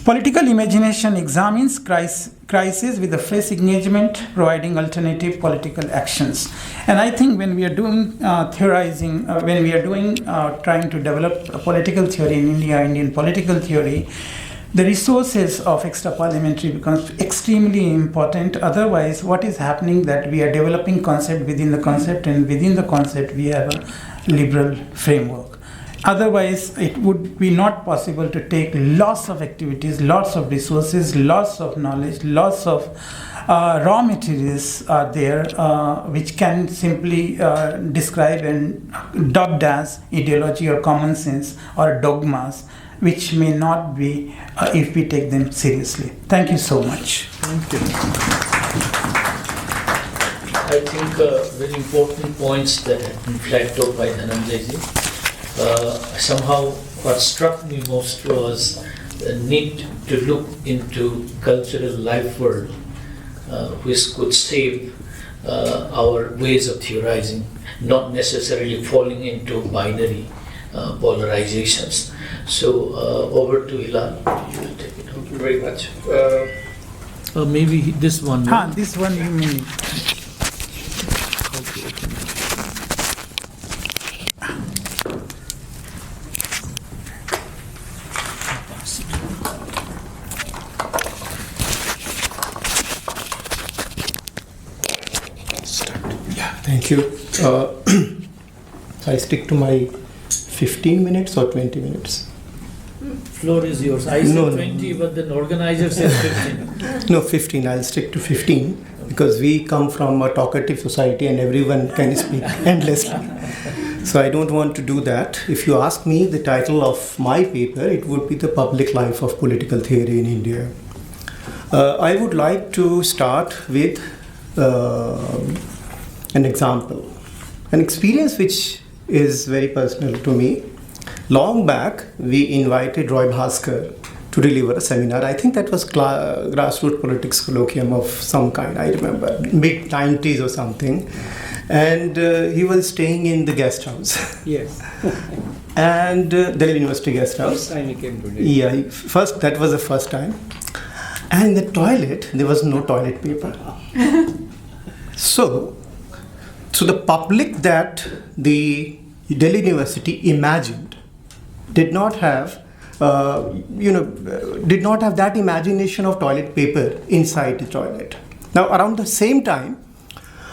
Political imagination examines crisis with a fresh engagement, providing alternative political actions. And I think when we are doing theorizing, when we are doing trying to develop a political theory in India, Indian political theory, the resources of extra parliamentary becomes extremely important. Otherwise, what is happening that we are developing concept within the concept, and within the concept we have a liberal framework. Otherwise, it would be not possible to take lots of activities, lots of resources, lots of knowledge, lots of raw materials are there, which can simply describe and dubbed as ideology or common sense or dogmas, which may not be if we take them seriously. Thank you so much. Thank you. I think very important points that have been flagged up by Dhananjay. Somehow what struck me most was the need to look into cultural life world, which could save our ways of theorizing, not necessarily falling into binary polarizations. So over to Hilal. You will take it. Thank you very much. Maybe this one. This one you mean. Thank you. I stick to my 15 minutes or 20 minutes? Floor is yours. I said 20, but then organizer says 15. No, 15. I'll stick to 15 because we come from a talkative society and everyone can speak endlessly. So I don't want to do that. If you ask me the title of my paper, it would be The Public Life of Political Theory in India. I would like to start with an example, an experience which is very personal to me. Long back, we invited Roy Bhaskar to deliver a seminar. I think that was grassroots politics colloquium of some kind, I remember, mid-90s or something. And he was staying in the guest house. Yes. And Delhi University guest house. First time he came to Delhi. Yeah, that was the first time. And in the toilet, there was no toilet paper. So the public that the Delhi University imagined did not have that imagination of toilet paper inside the toilet. Now, around the same time,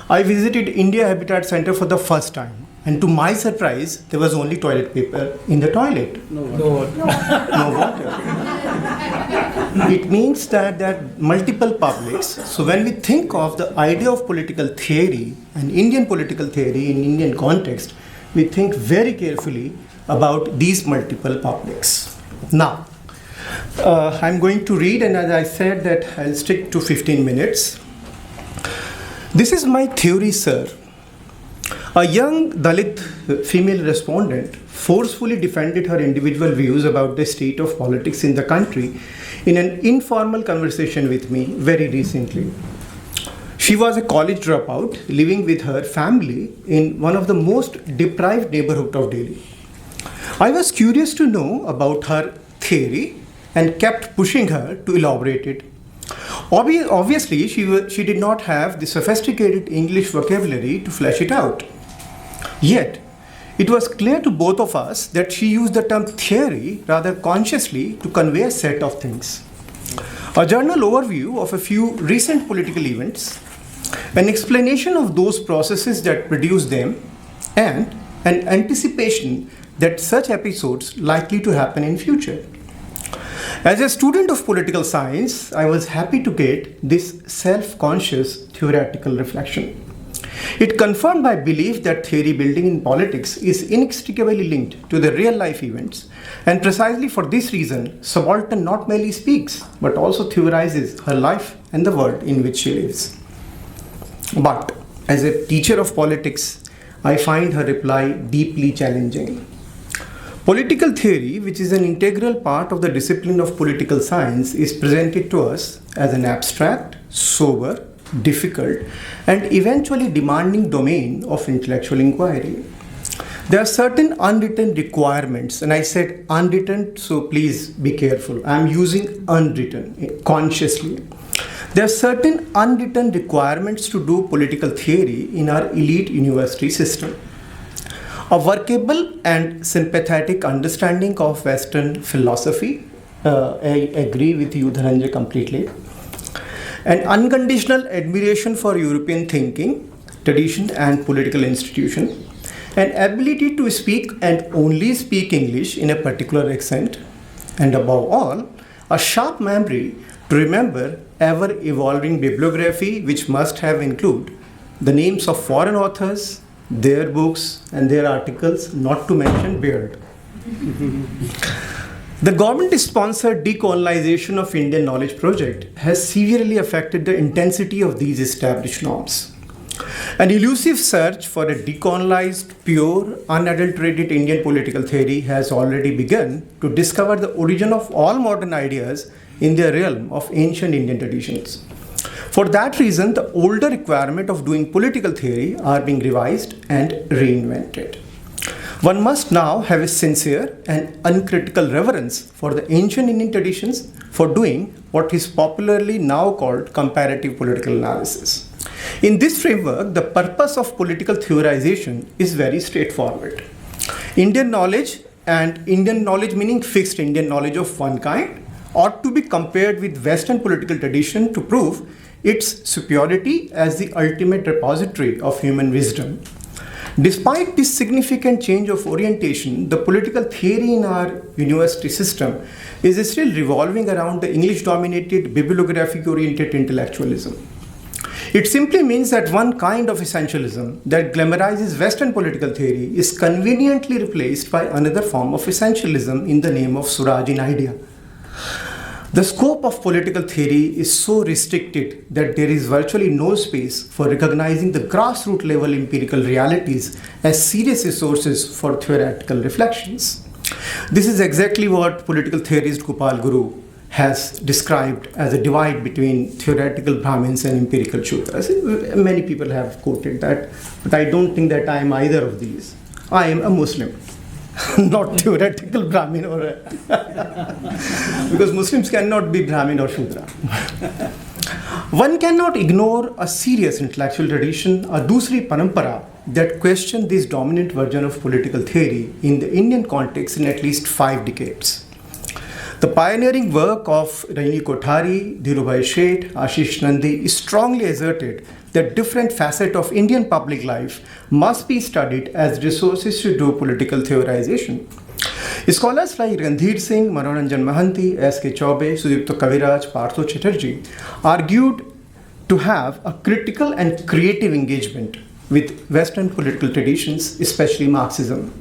I visited India Habitat Center for the first time. And to my surprise, there was only toilet paper in the toilet. No water. No water. It means that multiple publics. So when we think of the idea of political theory and Indian political theory in Indian context, we think very carefully about these multiple publics. Now, I'm going to read, and as I said that I'll stick to 15 minutes. This is my theory, sir. A young Dalit female respondent forcefully defended her individual views about the state of politics in the country in an informal conversation with me very recently. She was a college dropout living with her family in one of the most deprived neighborhoods of Delhi. I was curious to know about her theory and kept pushing her to elaborate it. Obviously, she did not have the sophisticated English vocabulary to flesh it out. Yet, it was clear to both of us that she used the term theory rather consciously to convey a set of things. A journal overview of a few recent political events, an explanation of those processes that produce them, and an anticipation that such episodes likely to happen in future. As a student of political science, I was happy to get this self-conscious theoretical reflection. It confirmed my belief that theory building in politics is inextricably linked to the real-life events, and precisely for this reason, subaltern not merely speaks, but also theorizes her life and the world in which she lives. But, as a teacher of politics, I find her reply deeply challenging. Political theory, which is an integral part of the discipline of political science, is presented to us as an abstract, sober, difficult, and eventually demanding domain of intellectual inquiry. There are certain unwritten requirements, and I said unwritten, so please be careful. I'm using unwritten consciously. There are certain unwritten requirements to do political theory in our elite university system. A workable and sympathetic understanding of Western philosophy, I agree with you, Dhananjay, completely. An unconditional admiration for European thinking, tradition, and political institution. An ability to speak and only speak English in a particular accent. And above all, a sharp memory to remember ever-evolving bibliography, which must have include the names of foreign authors, their books and their articles, not to mention Beard. The government-sponsored decolonization of Indian Knowledge Project has severely affected the intensity of these established norms. An elusive search for a decolonized, pure, unadulterated Indian political theory has already begun to discover the origin of all modern ideas in the realm of ancient Indian traditions. For that reason, the older requirement of doing political theory are being revised and reinvented. One must now have a sincere and uncritical reverence for the ancient Indian traditions for doing what is popularly now called comparative political analysis. In this framework, the purpose of political theorization is very straightforward. Indian knowledge, and Indian knowledge meaning fixed Indian knowledge of one kind, ought to be compared with Western political tradition to prove its superiority as the ultimate repository of human wisdom. Despite this significant change of orientation, the political theory in our university system is still revolving around the English-dominated, bibliographic-oriented intellectualism. It simply means that one kind of essentialism that glamorizes Western political theory is conveniently replaced by another form of essentialism in the name of Swarajin idea. The scope of political theory is so restricted that there is virtually no space for recognizing the grassroots level empirical realities as serious resources for theoretical reflections. This is exactly what political theorist Gopal Guru has described as a divide between theoretical Brahmins and empirical Shudras. Many people have quoted that, but I don't think that I am either of these. I am a Muslim, not theoretical Brahmin or because Muslims cannot be Brahmin or Shudra. One cannot ignore a serious intellectual tradition, a dusri parampara, that questioned this dominant version of political theory in the Indian context in at least 5 decades. The pioneering work of Rajni Kothari, Dhirubhai Sheth, Ashish Nandi strongly asserted that different facets of Indian public life must be studied as resources to do political theorization. Scholars like Randhir Singh, Manoranjan Mahanti, S.K. Chaube, Sudipto Kaviraj, Partho Chatterjee argued to have a critical and creative engagement with Western political traditions, especially Marxism.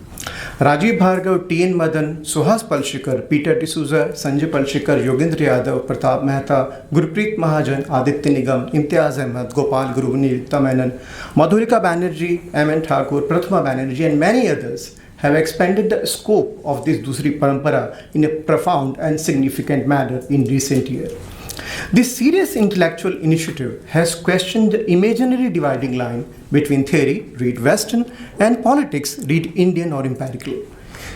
Rajiv Bhargav, T.N. Madan, Suhas Palshikar, Peter D'Souza, Sanjay Palshikar, Yogendra Yadav, Pratap Mehta, Gurpreet Mahajan, Aditya Nigam, Imtiaz Ahmed, Gopal Guru, Nilita Menon, Madhurika Banerjee, M.N. Thakur, Prathama Banerjee, and many others have expanded the scope of this Dusri Parampara in a profound and significant manner in recent years. This serious intellectual initiative has questioned the imaginary dividing line between theory, read Western, and politics, read Indian or empirical.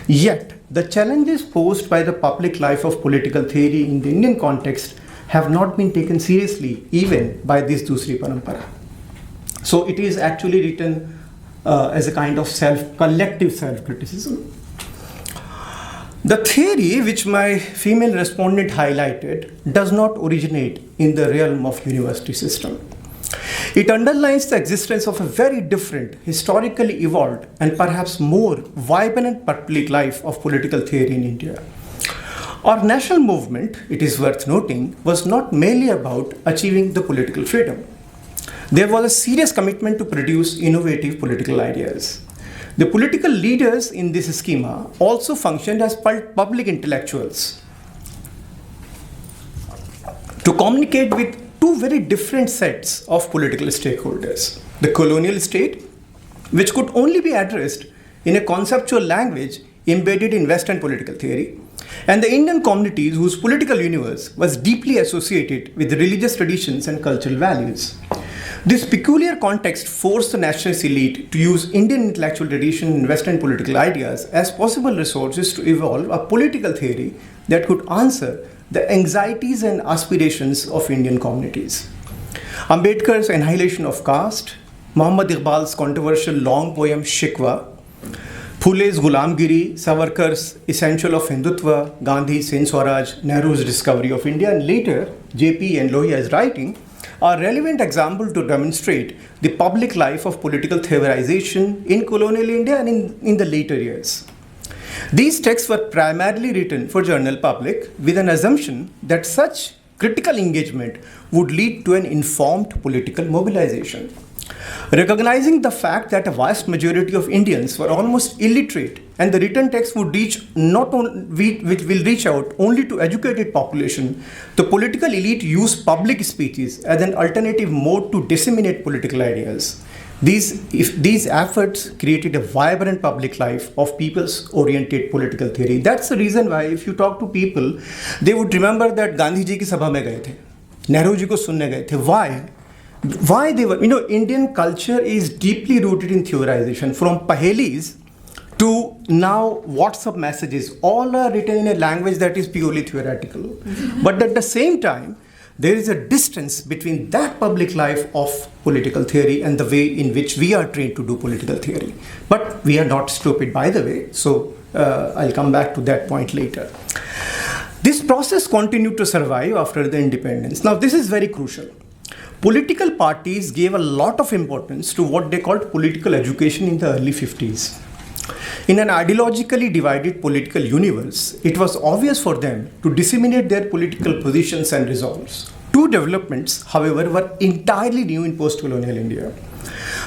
Yet, the challenges posed by the public life of political theory in the Indian context have not been taken seriously even by this Dusri Parampara. So it is actually written as a kind of collective self-criticism. The theory which my female respondent highlighted does not originate in the realm of university system. It underlines the existence of a very different, historically evolved, and perhaps more vibrant public life of political theory in India. Our national movement, it is worth noting, was not merely about achieving the political freedom. There was a serious commitment to produce innovative political ideas. The political leaders in this schema also functioned as public intellectuals to communicate with 2 very different sets of political stakeholders. The colonial state, which could only be addressed in a conceptual language embedded in Western political theory, and the Indian communities whose political universe was deeply associated with religious traditions and cultural values. This peculiar context forced the nationalist elite to use Indian intellectual tradition and Western political ideas as possible resources to evolve a political theory that could answer the anxieties and aspirations of Indian communities. Ambedkar's Annihilation of Caste, Muhammad Iqbal's controversial long poem Shikwa, Phule's Gulamgiri, Savarkar's Essential of Hindutva, Gandhi's Hind Swaraj, Nehru's Discovery of India, and later J.P. and Lohia's writing are relevant examples to demonstrate the public life of political theorization in colonial India and in the later years. These texts were primarily written for general public with an assumption that such critical engagement would lead to an informed political mobilization. Recognizing the fact that a vast majority of Indians were almost illiterate and the written text would reach which will reach out only to educated population, the political elite used public speeches as an alternative mode to disseminate political ideas. These efforts created a vibrant public life of people's-oriented political theory. That's the reason why if you talk to people, they would remember that Gandhi ji ki sabha mein gaye the, Nehru ji ko sunne gaye the. Why? Why they were, Indian culture is deeply rooted in theorization. From pahelis to now WhatsApp messages, all are written in a language that is purely theoretical. But at the same time, there is a distance between that public life of political theory and the way in which we are trained to do political theory. But we are not stupid, by the way, so I'll come back to that point later. This process continued to survive after the independence. Now, this is very crucial. Political parties gave a lot of importance to what they called political education in the early 50s. In an ideologically divided political universe, it was obvious for them to disseminate their political positions and resolves. Two developments, however, were entirely new in post-colonial India.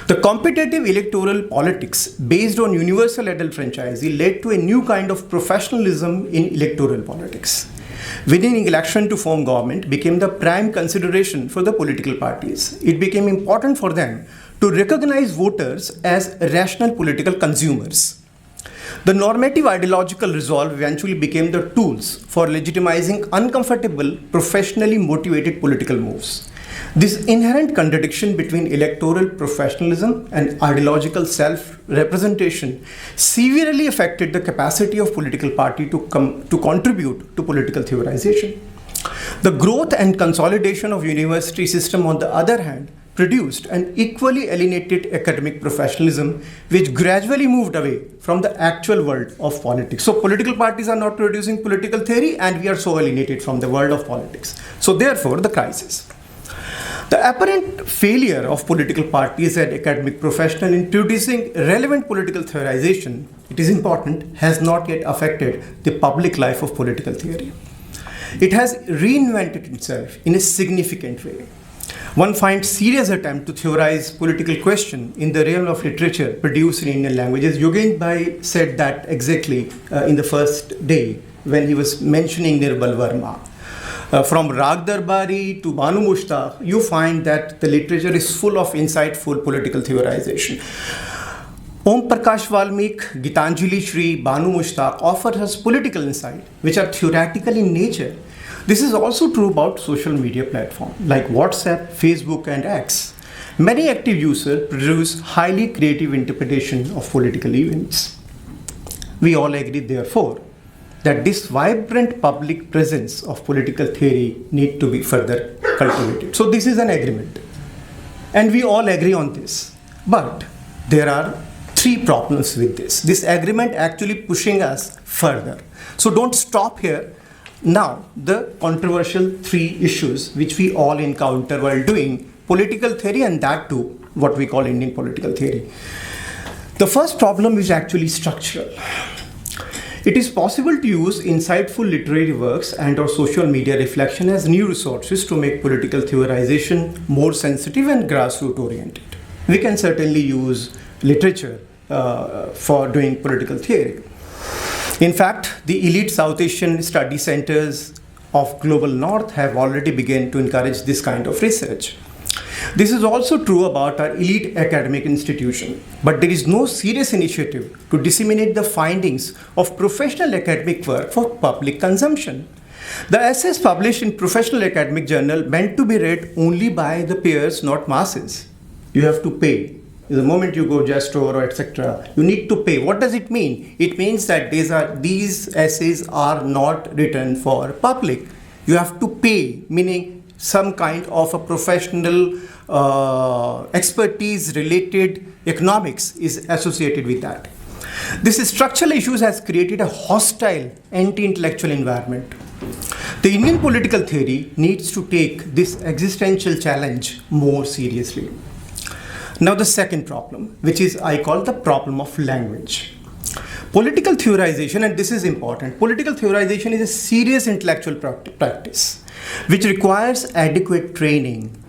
The competitive electoral politics based on universal adult franchisee led to a new kind of professionalism in electoral politics. Winning election to form government became the prime consideration for the political parties. It became important for them to recognize voters as rational political consumers. The normative ideological resolve eventually became the tools for legitimizing uncomfortable, professionally motivated political moves. This inherent contradiction between electoral professionalism and ideological self-representation severely affected the capacity of political party to contribute to political theorization. The growth and consolidation of university system, on the other hand, produced an equally alienated academic professionalism which gradually moved away from the actual world of politics. So political parties are not producing political theory, and we are so alienated from the world of politics. So therefore, the crisis. The apparent failure of political parties and academic professionals in producing relevant political theorization, it is important, has not yet affected the public life of political theory. It has reinvented itself in a significant way. One finds serious attempt to theorize political question in the realm of literature produced in Indian languages. Yogen Bhai said that exactly in the first day when he was mentioning Nirbal Verma. From Rag Darbari to Banu Mushtaq, you find that the literature is full of insightful political theorization. Om Prakash Valmik, Gitanjali Shri, Banu Mushtaq offer us political insight, which are theoretical in nature. This is also true about social media platforms like WhatsApp, Facebook, and X. Many active users produce highly creative interpretation of political events. We all agree, therefore, that this vibrant public presence of political theory need to be further cultivated. So this is an agreement. And we all agree on this. But there are three problems with this. This agreement actually pushing us further. So don't stop here. Now, the controversial three issues which we all encounter while doing political theory, and that too, what we call Indian political theory. The first problem is actually structural. It is possible to use insightful literary works and or social media reflection as new resources to make political theorization more sensitive and grassroots oriented. We can certainly use literature for doing political theory. In fact, the elite South Asian study centers of Global North have already begun to encourage this kind of research. This is also true about our elite academic institution, but there is no serious initiative to disseminate the findings of professional academic work for public consumption. The essays published in professional academic journal meant to be read only by the peers, not masses. You have to pay. The moment you go Gestor or etc., you need to pay. What does it mean? It means that these essays are not written for public. You have to pay, meaning some kind of a professional expertise related economics is associated with that. This structural issues has created a hostile anti-intellectual environment. The Indian political theory needs to take this existential challenge more seriously. Now the second problem, which is I call the problem of language. Political theorization, and this is important, political theorization is a serious intellectual practice which requires adequate training.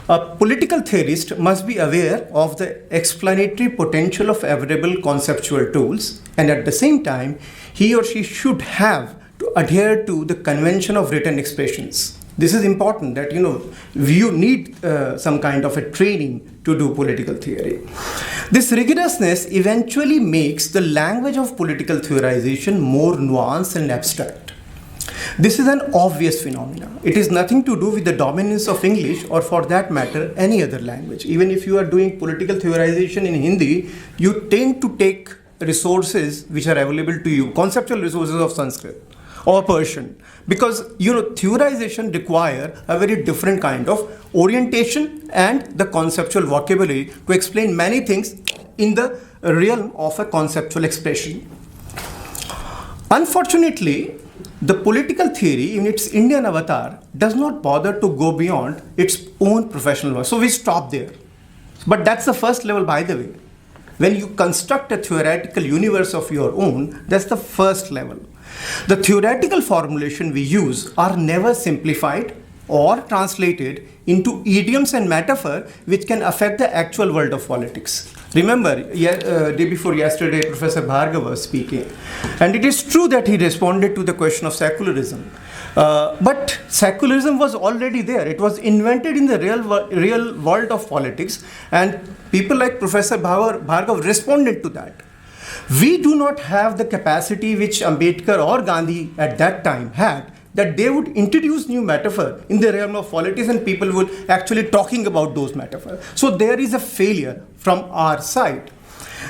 A political theorist must be aware of the explanatory potential of available conceptual tools, and at the same time, he or she should have to adhere to the convention of written expressions. This is important that, you need some kind of a training to do political theory. This rigorousness eventually makes the language of political theorization more nuanced and abstract. This is an obvious phenomenon. It is nothing to do with the dominance of English or, for that matter, any other language. Even if you are doing political theorization in Hindi, you tend to take resources which are available to you, conceptual resources of Sanskrit or Persian, because theorization require a very different kind of orientation and the conceptual vocabulary to explain many things in the realm of a conceptual expression. Unfortunately, the political theory in its Indian avatar does not bother to go beyond its own professional work. So we stop there. But that's the first level, by the way. When you construct a theoretical universe of your own, that's the first level. The theoretical formulation we use are never simplified or translated into idioms and metaphor which can affect the actual world of politics. Remember, day before yesterday, Professor Bhargava was speaking, and it is true that he responded to the question of secularism. But secularism was already there. It was invented in the real world of politics, and people like Professor Bhargava responded to that. We do not have the capacity which Ambedkar or Gandhi at that time had, that they would introduce new metaphor in the realm of politics and people would actually talking about those metaphors. So there is a failure from our side.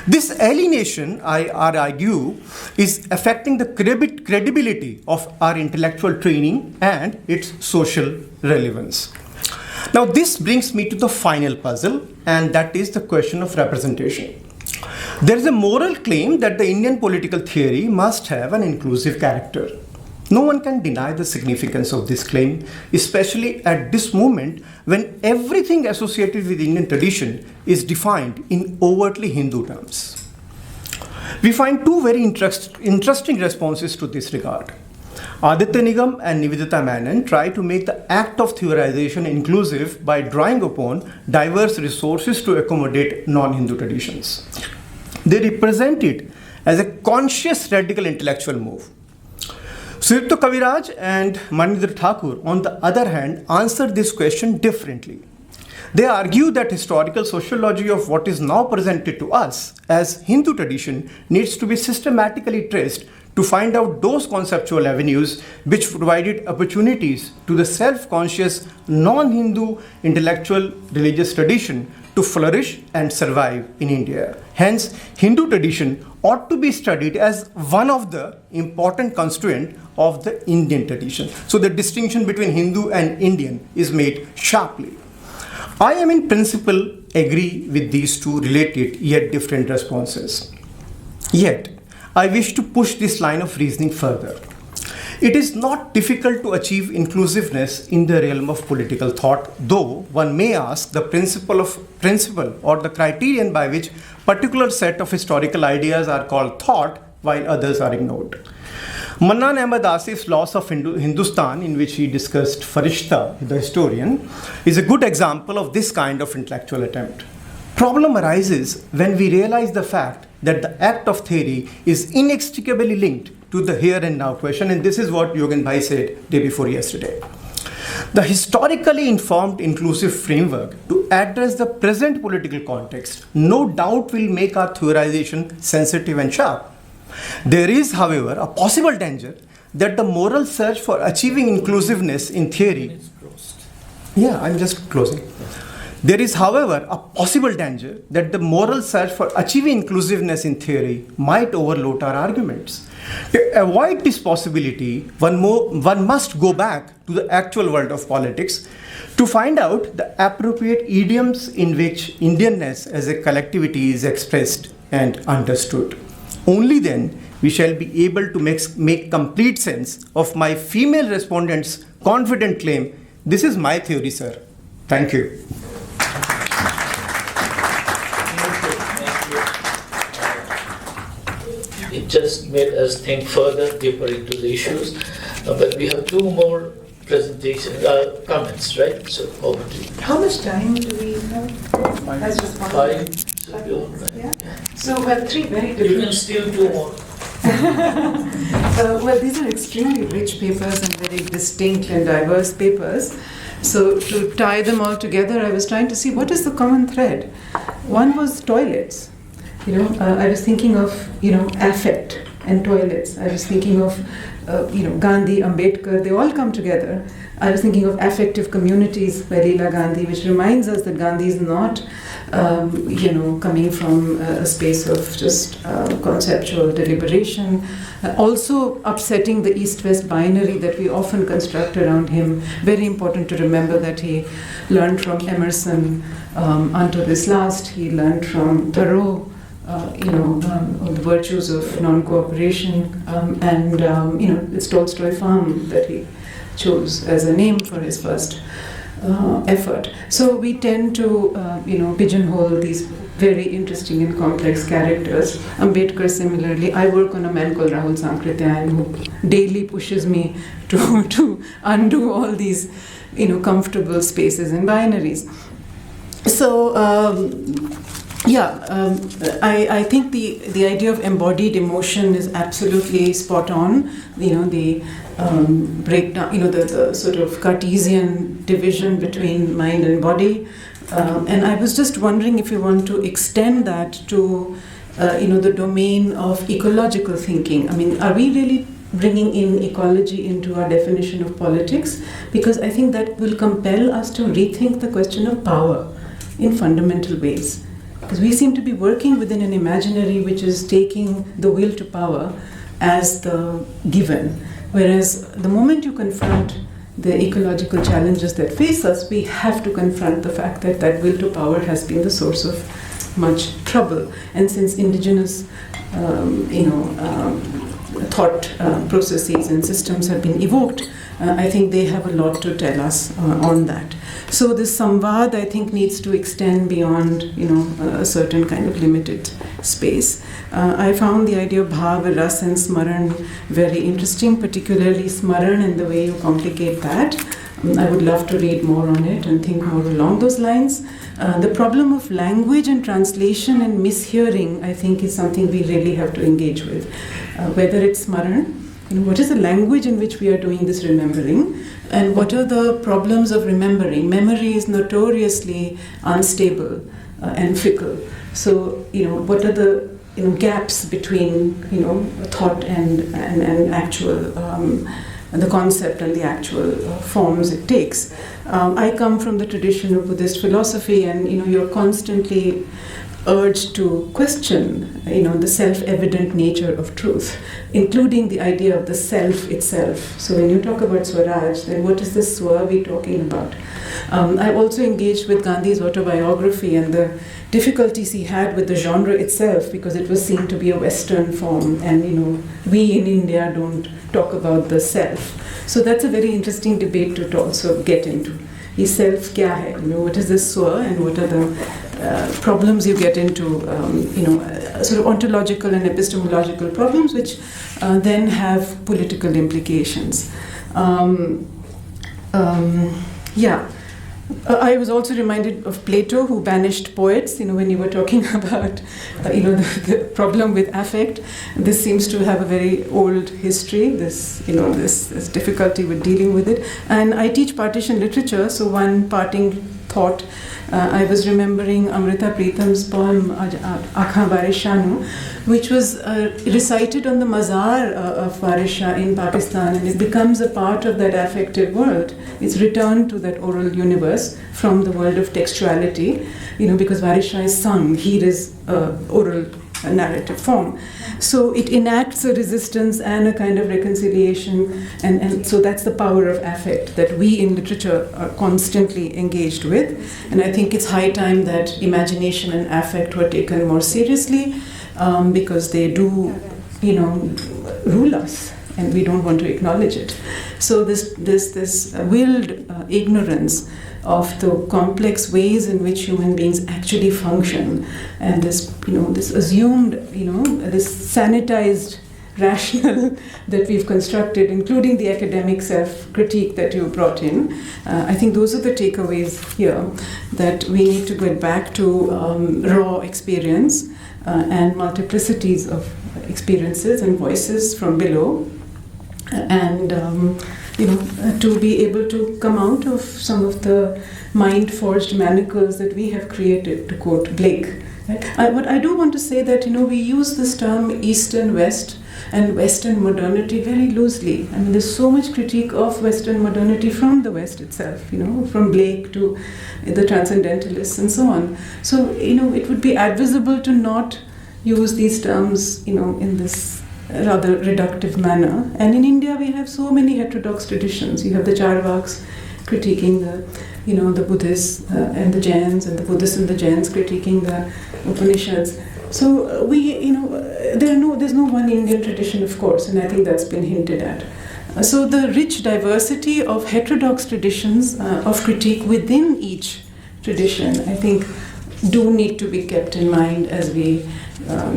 This alienation, I argue, is affecting the credibility of our intellectual training and its social relevance. Now this brings me to the final puzzle, and that is the question of representation. There is a moral claim that the Indian political theory must have an inclusive character. No one can deny the significance of this claim, especially at this moment when everything associated with Indian tradition is defined in overtly Hindu terms. We find two very interesting responses to this regard. Aditya Nigam and Nivedita Menon try to make the act of theorization inclusive by drawing upon diverse resources to accommodate non-Hindu traditions. They represent it as a conscious radical intellectual move. Suyukta Kaviraj and Manindra Thakur, on the other hand, answer this question differently. They argue that historical sociology of what is now presented to us as Hindu tradition needs to be systematically traced to find out those conceptual avenues which provided opportunities to the self-conscious non-Hindu intellectual religious tradition to flourish and survive in India. Hence, Hindu tradition ought to be studied as one of the important constituents of the Indian tradition. So the distinction between Hindu and Indian is made sharply. I am in principle agree with these two related yet different responses. Yet, I wish to push this line of reasoning further. It is not difficult to achieve inclusiveness in the realm of political thought, though one may ask the principle or the criterion by which particular set of historical ideas are called thought while others are ignored. Mannan Ahmad Asif's Loss of Hindustan, in which he discussed Farishta, the historian, is a good example of this kind of intellectual attempt. Problem arises when we realize the fact that the act of theory is inextricably linked to the here and now question, and this is what Yogen Bhai said day before yesterday. The historically informed inclusive framework to address the present political context no doubt will make our theorization sensitive and sharp. There is, however, a possible danger that the moral search for achieving inclusiveness in theory. Yeah, I'm just closing. There is, however, a possible danger that the moral search for achieving inclusiveness in theory might overload our arguments. To avoid this possibility, one must go back to the actual world of politics to find out the appropriate idioms in which Indianness as a collectivity is expressed and understood. Only then we shall be able to make complete sense of my female respondent's confident claim, "This is my theory, sir." Thank you. It just made us think further, deeper into the issues. But we have two more comments, right? So over to you. How much time do we have? As just one. 5 should be all right. Yeah. So, well, three very You different. can steal 2 more. Well, these are extremely rich papers and very distinct and diverse papers. So, to tie them all together, I was trying to see what is the common thread. One was toilets. I was thinking of, affect and toilets. I was thinking of, Gandhi, Ambedkar, they all come together. I was thinking of affective communities by Leela Gandhi, which reminds us that Gandhi is not, coming from a space of just conceptual deliberation. Also upsetting the East-West binary that we often construct around him. Very important to remember that he learned from Emerson until this last. He learned from Thoreau. The virtues of non-cooperation, and it's Tolstoy farm that he chose as a name for his first effort. So we tend to, pigeonhole these very interesting and complex characters. Ambedkar similarly. I work on a man called Rahul Sankrityayan who daily pushes me to undo all these comfortable spaces and binaries. So, I think the idea of embodied emotion is absolutely spot on. The breakdown, the sort of Cartesian division between mind and body. And I was just wondering if you want to extend that to, the domain of ecological thinking. I mean, are we really bringing in ecology into our definition of politics? Because I think that will compel us to rethink the question of power in fundamental ways. Because we seem to be working within an imaginary which is taking the will to power as the given. Whereas the moment you confront the ecological challenges that face us, we have to confront the fact that that will to power has been the source of much trouble. And since indigenous, thought processes and systems have been evoked, I think they have a lot to tell us on that. So this samvad, I think, needs to extend beyond, a certain kind of limited space. I found the idea of bhav, ras and smaran very interesting, particularly smaran and the way you complicate that. I would love to read more on it and think more along those lines. The problem of language and translation and mishearing, I think, is something we really have to engage with. Whether it's smaran, what is the language in which we are doing this remembering, and what are the problems of remembering? Memory is notoriously unstable and fickle. So, what are the gaps between thought and actual the concept and the actual forms it takes. I come from the tradition of Buddhist philosophy, and you're constantly urged to question the self-evident nature of truth, including the idea of the self itself. So when you talk about Swaraj, then what is this Swa we're talking about? I also engaged with Gandhi's autobiography and the difficulties he had with the genre itself, because it was seen to be a Western form, and we in India don't talk about the self. So that's a very interesting debate to also get into. Is self kya hai? What is the Swa, and what are the problems you get into, sort of ontological and epistemological problems, which then have political implications. I was also reminded of Plato, who banished poets. When you were talking about, the problem with affect, this seems to have a very old history. This difficulty with dealing with it. And I teach partition literature, so one parting thought. I was remembering Amrita Preetham's poem Aakhan Baarish Shanu, which was recited on the mazar of Baarish Shah in Pakistan, and it becomes a part of that affective world. It's returned to that oral universe from the world of textuality, because Baarish Shah is sung, here is oral narrative form. So it enacts a resistance and a kind of reconciliation, and so that's the power of affect that we in literature are constantly engaged with. And I think it's high time that imagination and affect were taken more seriously, because they do, rule us, and we don't want to acknowledge it. So this willed ignorance of the complex ways in which human beings actually function, and this assumed, this sanitized rational that we've constructed, including the academic self-critique that you brought in. I think those are the takeaways here, that we need to get back to raw experience and multiplicities of experiences and voices from below, and to be able to come out of some of the mind-forged manacles that we have created, to quote Blake. Right? But I do want to say that we use this term East and West and Western modernity very loosely. I mean, there's so much critique of Western modernity from the West itself, from Blake to the Transcendentalists and so on. So, it would be advisable to not use these terms, in this rather reductive manner. And in India, we have so many heterodox traditions. You have the Charvaks critiquing the Buddhists and the Jains, and the Buddhists and the Jains critiquing the Upanishads. So there's no one Indian tradition, of course, and I think that's been hinted at. So the rich diversity of heterodox traditions of critique within each tradition, I think, do need to be kept in mind as we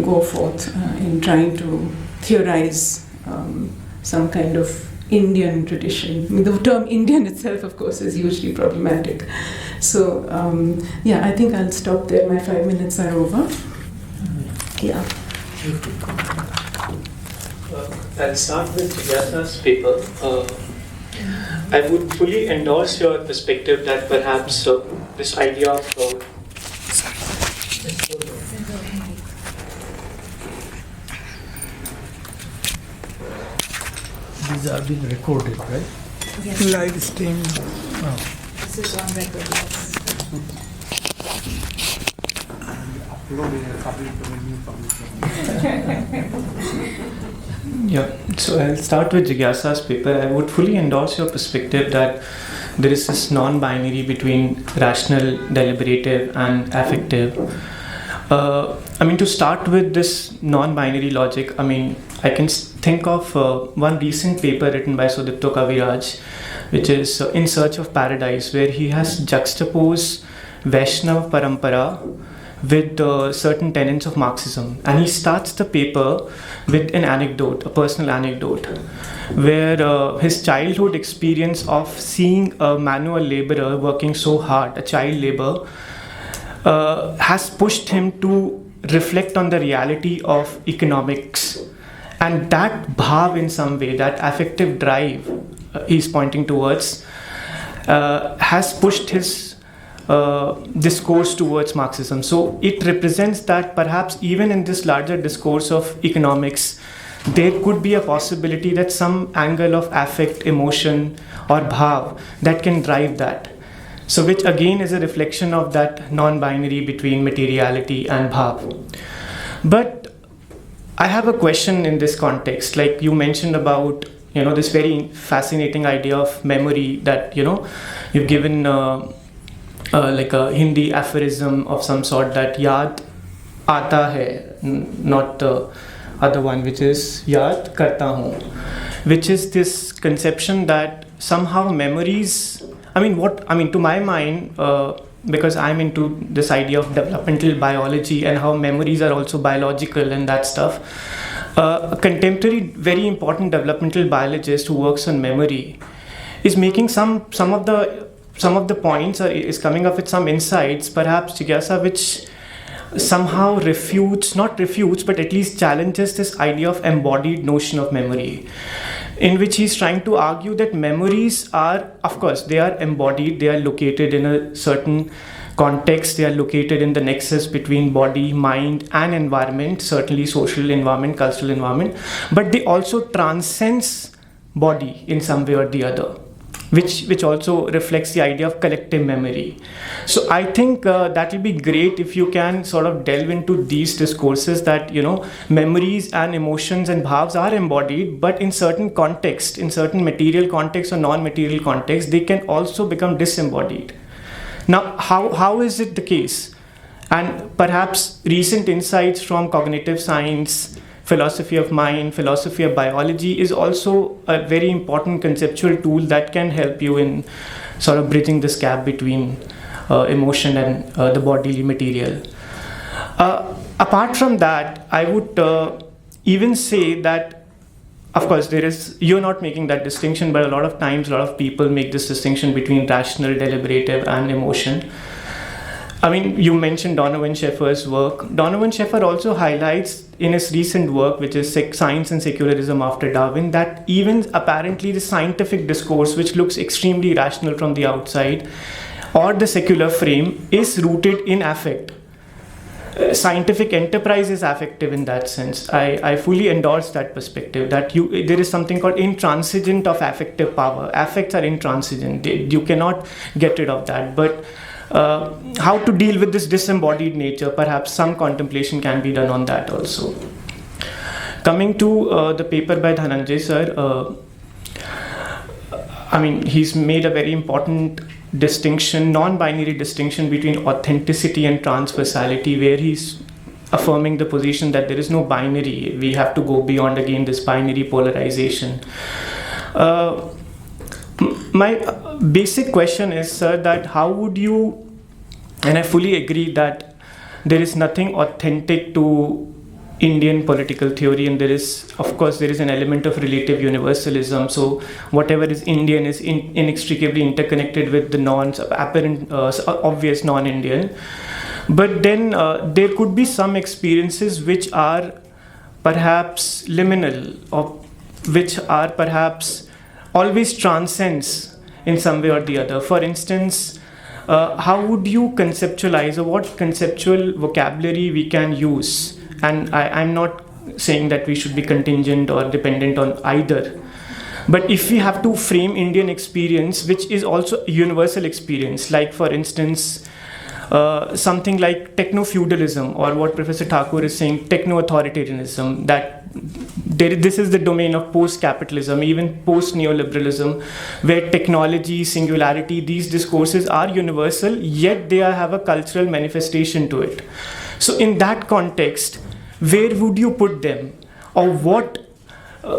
go forth in trying to theorize some kind of Indian tradition. The term Indian itself, of course, is hugely problematic. So, I think I'll stop there. My 5 minutes are over. Yeah. I'll start with Jigyasa's paper. I would fully endorse your perspective that perhaps this idea of These are being recorded, right? Yes. Live stream. This is on record, yes. Yeah, so I'll start with Jigyasa's paper. I would fully endorse your perspective that there is this non-binary between rational, deliberative, and affective. To start with this non-binary logic, I can think of one recent paper written by Sudipto Kaviraj, which is In Search of Paradise, where he has juxtaposed Vaishnav Parampara with certain tenets of Marxism. And he starts the paper with an anecdote, a personal anecdote, where his childhood experience of seeing a manual laborer working so hard, a child labor, has pushed him to reflect on the reality of economics. And that bhav in some way, that affective drive he's pointing towards, has pushed his discourse towards Marxism. So it represents that perhaps even in this larger discourse of economics, there could be a possibility that some angle of affect, emotion, or bhav that can drive that. So which again is a reflection of that non-binary between materiality and bhav. But I have a question in this context. Like you mentioned about, this very fascinating idea of memory that, you've given like a Hindi aphorism of some sort that yaad aata hai, not the other one, which is yaad karta hu, which is this conception that somehow memories, to my mind, because I'm into this idea of developmental biology and how memories are also biological and that stuff, a contemporary very important developmental biologist who works on memory is making some of the points, or is coming up with some insights, perhaps Jigyasa, which somehow not refutes, but at least challenges this idea of embodied notion of memory, in which he's trying to argue that memories are, of course, they are embodied, they are located in a certain context, they are located in the nexus between body, mind, and environment, certainly social environment, cultural environment, but they also transcends body in some way or the other, which also reflects the idea of collective memory. So I think that will be great if you can sort of delve into these discourses that, memories and emotions and bhavs are embodied, but in certain context, in certain material context or non-material context, they can also become disembodied. Now, how is it the case? And perhaps recent insights from cognitive science, philosophy of mind, philosophy of biology is also a very important conceptual tool that can help you in sort of bridging this gap between emotion and the bodily material. Apart from that, I would even say that, of course, you're not making that distinction, but a lot of times, a lot of people make this distinction between rational, deliberative, and emotion. You mentioned Donovan Sheffer's work. Donovan Sheffer also highlights in his recent work, which is Science and Secularism After Darwin, that even apparently the scientific discourse, which looks extremely rational from the outside, or the secular frame, is rooted in affect. Scientific enterprise is affective in that sense. I fully endorse that perspective, that there is something called intransigent of affective power. Affects are intransigent. You cannot get rid of that. But how to deal with this disembodied nature, perhaps some contemplation can be done on that also. Coming to the paper by Dhananjay sir, he's made a very important distinction, non-binary distinction between authenticity and transversality, where he's affirming the position that there is no binary. We have to go beyond again this binary polarization. My basic question is, sir, that how would you, and I fully agree that there is nothing authentic to Indian political theory, and there is an element of relative universalism. So whatever is Indian is inextricably interconnected with the obvious non-Indian. But then there could be some experiences which are perhaps liminal, or which are perhaps always transcends in some way or the other. For instance, how would you conceptualize, or what conceptual vocabulary we can use? And I'm not saying that we should be contingent or dependent on either. But if we have to frame Indian experience, which is also a universal experience, like for instance, something like techno-feudalism, or what Professor Thakur is saying, techno-authoritarianism, that this is the domain of post-capitalism, even post-neoliberalism, where technology, singularity, these discourses are universal, yet they have a cultural manifestation to it. So in that context, where would you put them? Or what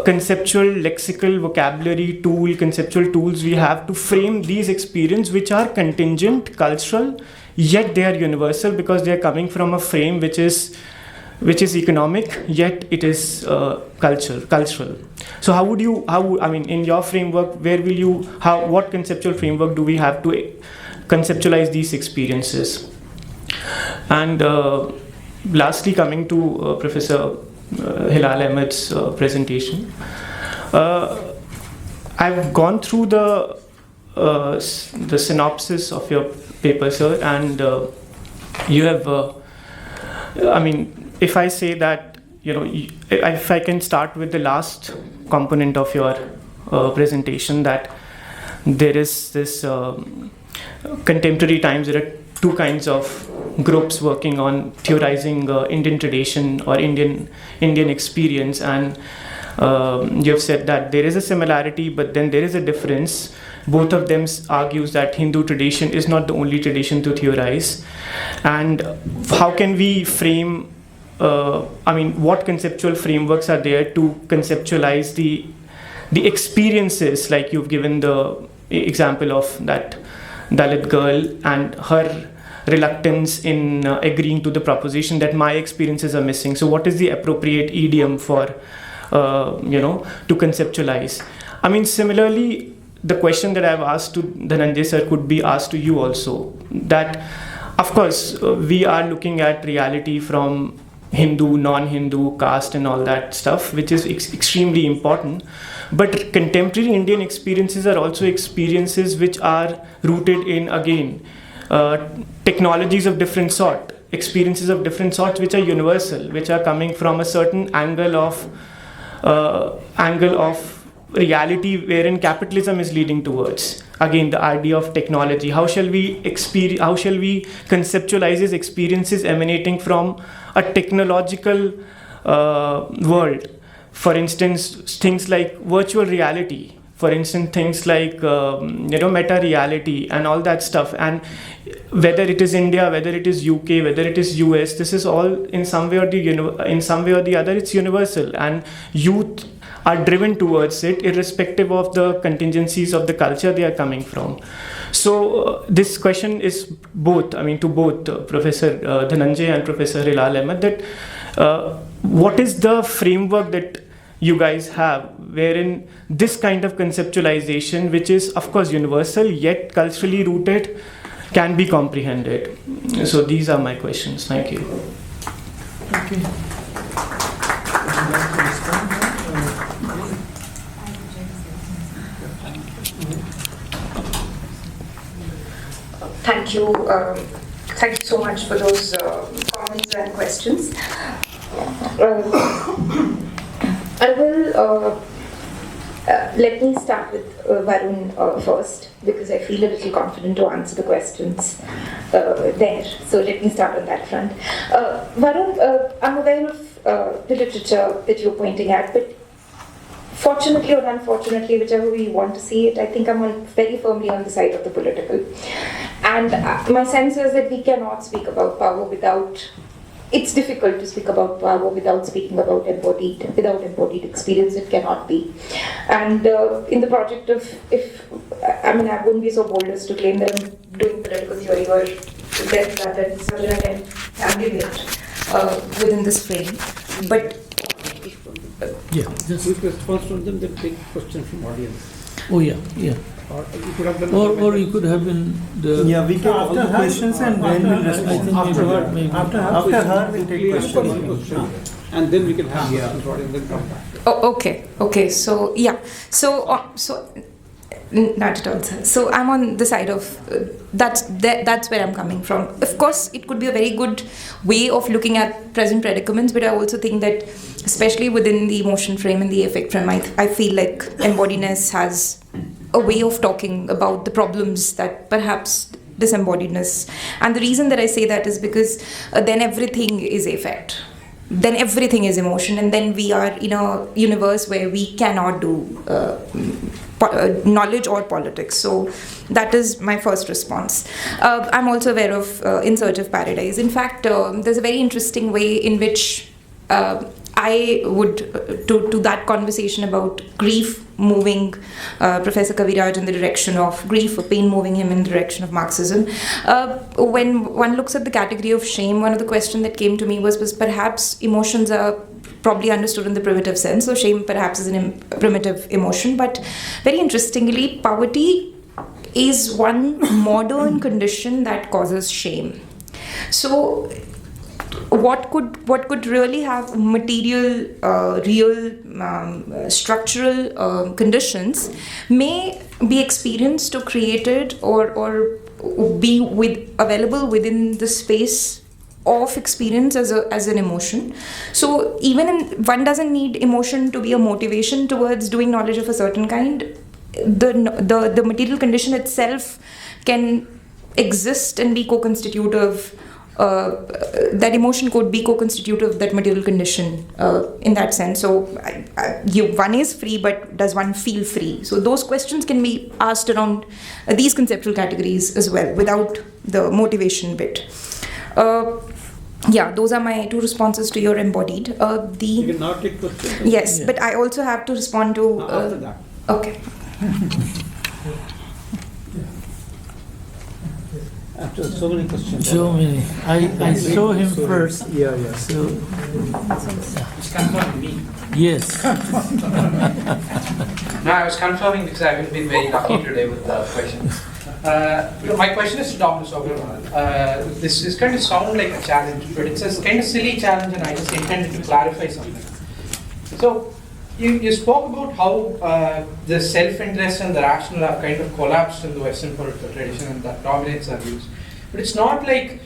conceptual, lexical, vocabulary tool, conceptual tools we have to frame these experiences which are contingent, cultural, yet they are universal because they are coming from a frame which is economic, yet it is cultural. So in your framework, what conceptual framework do we have to conceptualize these experiences? And lastly, coming to Professor Hilal Ahmed's presentation, I've gone through the synopsis of your paper, sir, and you have, if I say that, if I can start with the last component of your presentation, that there is this contemporary times, there are two kinds of groups working on theorizing Indian tradition or Indian experience, and you have said that there is a similarity, but then there is a difference. Both of them argues that Hindu tradition is not the only tradition to theorize, and how can we frame? What conceptual frameworks are there to conceptualize the experiences? Like you've given the example of that Dalit girl and her reluctance in agreeing to the proposition that my experiences are missing. So what is the appropriate idiom for, to conceptualize? Similarly, the question that I've asked to Dhananjay sir could be asked to you also. That, of course, we are looking at reality from Hindu, non-Hindu, caste and all that stuff, which is extremely important. But contemporary Indian experiences are also experiences which are rooted in, again, technologies of different sort, experiences of different sorts which are universal, which are coming from a certain angle of reality wherein capitalism is leading towards. Again, the idea of technology. How shall we conceptualize these experiences emanating from a technological world? For instance, things like virtual reality. For instance, things like meta reality and all that stuff. And whether it is India, whether it is UK, whether it is US, this is all in some way or the other, it's universal. And youth are driven towards it, irrespective of the contingencies of the culture they are coming from. So this question is to both Professor Dhananjay and Professor Hilal Ahmed, that what is the framework that you guys have wherein this kind of conceptualization, which is of course universal yet culturally rooted, can be comprehended? So these are my questions. Thank you. Okay. Thank you. Thank you so much for those comments and questions. I will let me start with Varun first, because I feel a little confident to answer the questions there. So let me start on that front. Varun, I'm aware of the literature that you're pointing at, but fortunately or unfortunately, whichever way you want to see it, I think I'm very firmly on the side of the political. And my sense is that we cannot speak about power without, it's difficult to speak about power without speaking about embodied experience. It cannot be. And in the project of, I wouldn't be so bold as to claim that I'm doing political theory or that such an attempt can be made within this frame. but Yeah. Just, Quick response from them, then take question from audience. oh yeah, yeah. Or you could have done. Or you could have been the. Yeah, we take all the questions and then we'll I respond. think After maybe- her, maybe. after her, we'll take One questions. question, and then we can have questions from audience, then come back. oh, okay. So yeah, so not at all, sir. So I'm on the side of that's where I'm coming from. Of course, it could be a very good way of looking at present predicaments, but I also think that, especially within the emotion frame and the affect frame, I feel like embodiedness has a way of talking about the problems that perhaps disembodiedness. And the reason that I say that is because then everything is affect. Then everything is emotion, and then we are in a universe where we cannot do knowledge or politics. So that is my first response. I'm also aware of In Search of Paradise. In fact, there's a very interesting way in which I would, to that conversation about grief moving Professor Kaviraj in the direction of grief, or pain moving him in the direction of Marxism. When one looks at the category of shame, one of the questions that came to me was perhaps emotions are probably understood in the primitive sense. So shame perhaps is a primitive emotion. But very interestingly, poverty is one modern condition that causes shame. So what could really have material, real, structural conditions may be experienced or created or be available within the space of experience as an emotion. So even one doesn't need emotion to be a motivation towards doing knowledge of a certain kind. The material condition itself can exist and be co-constitutive. That emotion could be co-constitutive of that material condition in that sense. So one is free, but does one feel free? So those questions can be asked around these conceptual categories as well, without the motivation bit. Yeah, those are my two responses to your embodied. You can now take questions. Yes, Yeah. but I also have to respond to. After that. Okay. After so many questions. So many. I saw him first. Yeah, yeah. So It's confirming me. yes. No, I was confirming because I haven't been very lucky today with the questions. My question is to Dr. Sobrarman. This is going to sound like a challenge, but it's a kind of silly challenge, and I just intended to clarify something. So, you spoke about how the self-interest and the rational have kind of collapsed in the Western political tradition, and that dominates our views. But it's not like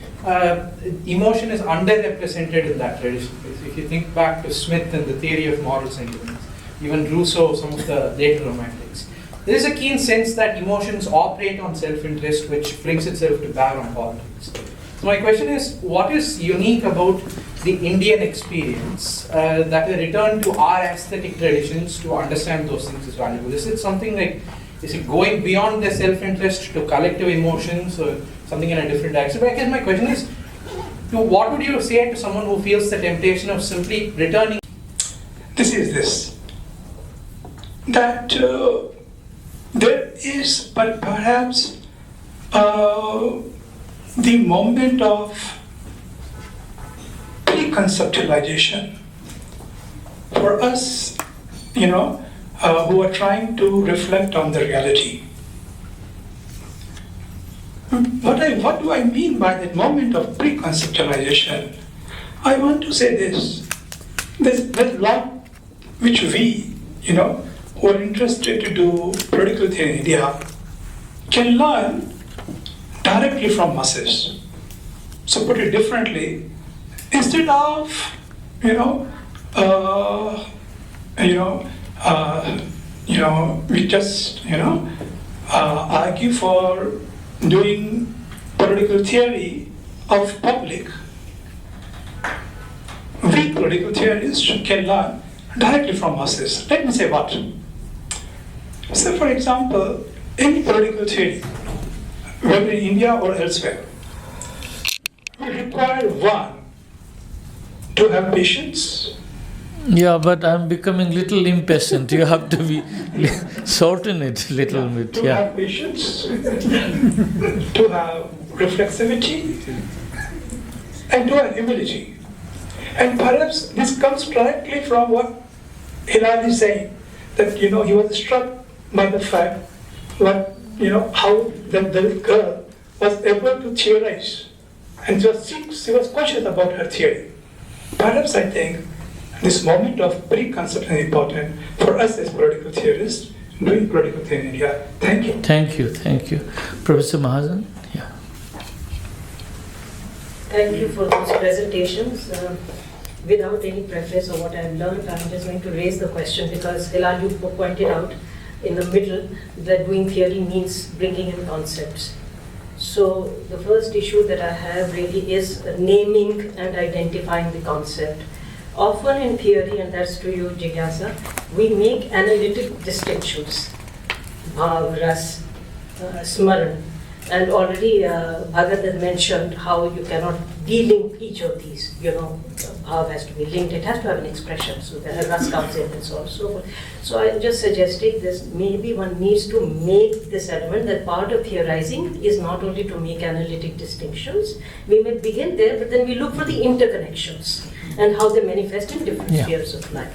emotion is underrepresented in that tradition. If you think back to Smith and the theory of moral sentiments, even Rousseau, some of the later romantics, there is a keen sense that emotions operate on self-interest, which brings itself to bear on politics. So my question is, what is unique about the Indian experience that a return to our aesthetic traditions to understand those things is valuable? Is it something like, is it going beyond the self-interest to collective emotions, or something in a different direction? But I guess my question is, what would you say to someone who feels the temptation of simply returning? This is this, that there is, but perhaps the moment of pre-conceptualization for us, who are trying to reflect on the reality. What do I mean by that moment of pre-conceptualization? I want to say this. There's a lot which we, who are interested to do political theory in India, can learn directly from masses. So put it differently, instead of, we just, argue for doing political theory of public, we political theorists can learn directly from masses. Let me say what. So for example, any political theory, whether in India or elsewhere, we require one, to have patience. Yeah, but I'm becoming little impatient. You have to be shorten it a little bit. To Yeah. have patience, to have reflexivity, and to have humility. And perhaps this comes directly from what Hilal is saying, that he was struck by the fact how the girl was able to theorize, and she was conscious about her theory. Perhaps I think this moment of pre-conception is important for us as political theorists doing political theory in India. Thank you. Thank you. Professor Mahajan? Yeah. Thank you for those presentations. Without any preface of what I've learned, I'm just going to raise the question because Hilal, you pointed out in the middle that doing theory means bringing in concepts. So the first issue that I have really is naming and identifying the concept. Often in theory, and that's to you, Jigyasa, we make analytic distinctions. Bhav, ras, smaran. And already Bhagat has mentioned how you cannot de-link each of these. Bhav has to be linked, it has to have an expression, so the ras comes in and so on and so forth. So I'm just suggesting this, maybe one needs to make this element that part of theorizing is not only to make analytic distinctions. We may begin there, but then we look for the interconnections and how they manifest in different spheres of life.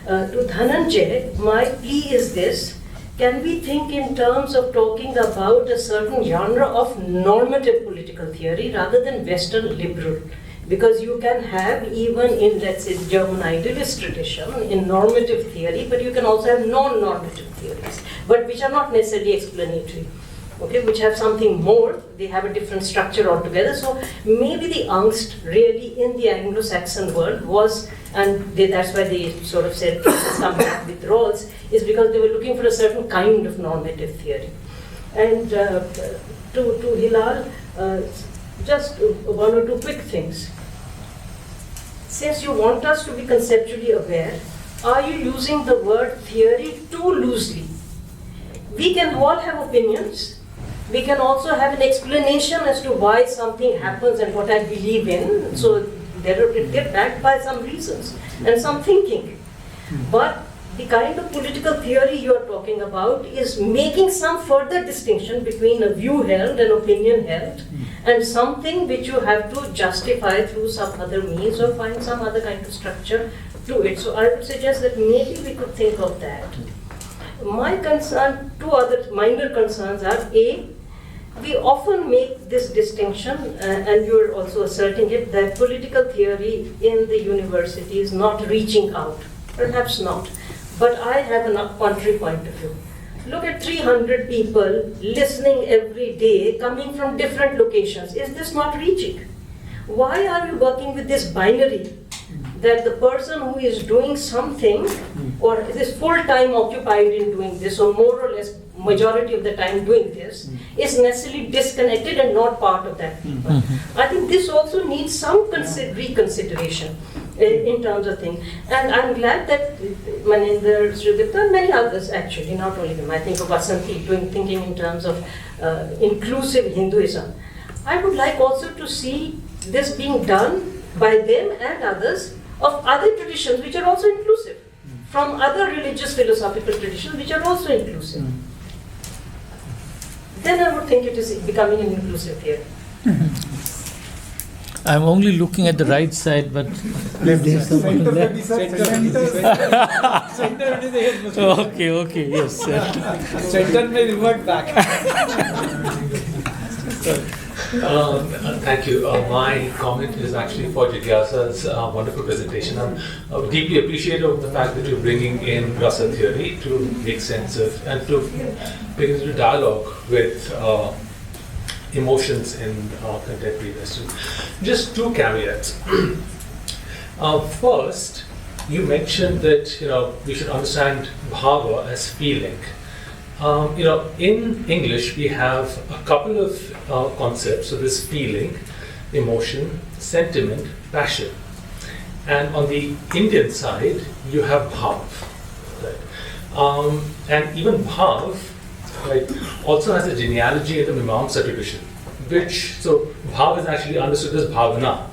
To Dhananjay, my plea is this. Can we think in terms of talking about a certain genre of normative political theory rather than Western liberal? Because you can have, even in, let's say, German idealist tradition, in normative theory, but you can also have non-normative theories, but which are not necessarily explanatory, okay, which have something more, they have a different structure altogether. So maybe the angst really in the Anglo-Saxon world was, and that's why they sort of said come back with roles, is because they were looking for a certain kind of normative theory. And to Hilal, just one or two quick things. Since you want us to be conceptually aware, are you using the word theory too loosely? We can all have opinions. We can also have an explanation as to why something happens and what I believe in. So they're backed by some reasons and some thinking. But the kind of political theory you are talking about is making some further distinction between a view held, an opinion held, and something which you have to justify through some other means or find some other kind of structure to it. So I would suggest that maybe we could think of that. My concern, two other minor concerns are, A, we often make this distinction, and you're also asserting it, that political theory in the university is not reaching out. Perhaps not. But I have a contrary point of view. Look at 300 people listening every day, coming from different locations. Is this not reaching? Why are we working with this binary that the person who is doing something or is full-time occupied in doing this, or more or less majority of the time doing this, is necessarily disconnected and not part of that people? I think this also needs some reconsideration in terms of things. And I'm glad that Maninder, Sridhar, and many others actually, not only them, I think of Vasanti thinking in terms of inclusive Hinduism. I would like also to see this being done by them and others of other traditions which are also inclusive, from other religious philosophical traditions which are also inclusive. Then I would think it is becoming an inclusive theory. I'm only looking at the right side, but okay, yes. Center may revert back. Thank you. My comment is actually for Jigyasa's wonderful presentation. I'm deeply appreciative of the fact that you're bringing in Rasa theory to make sense of and to bring into dialogue with emotions in contemporary Western. Just two caveats. First, you mentioned that we should understand bhava as feeling. In English we have a couple of concepts. So there's feeling, emotion, sentiment, passion, and on the Indian side you have bhav, right? And even bhav, right, also has a genealogy in the Mimamsa tradition, so bhav is actually understood as bhavana,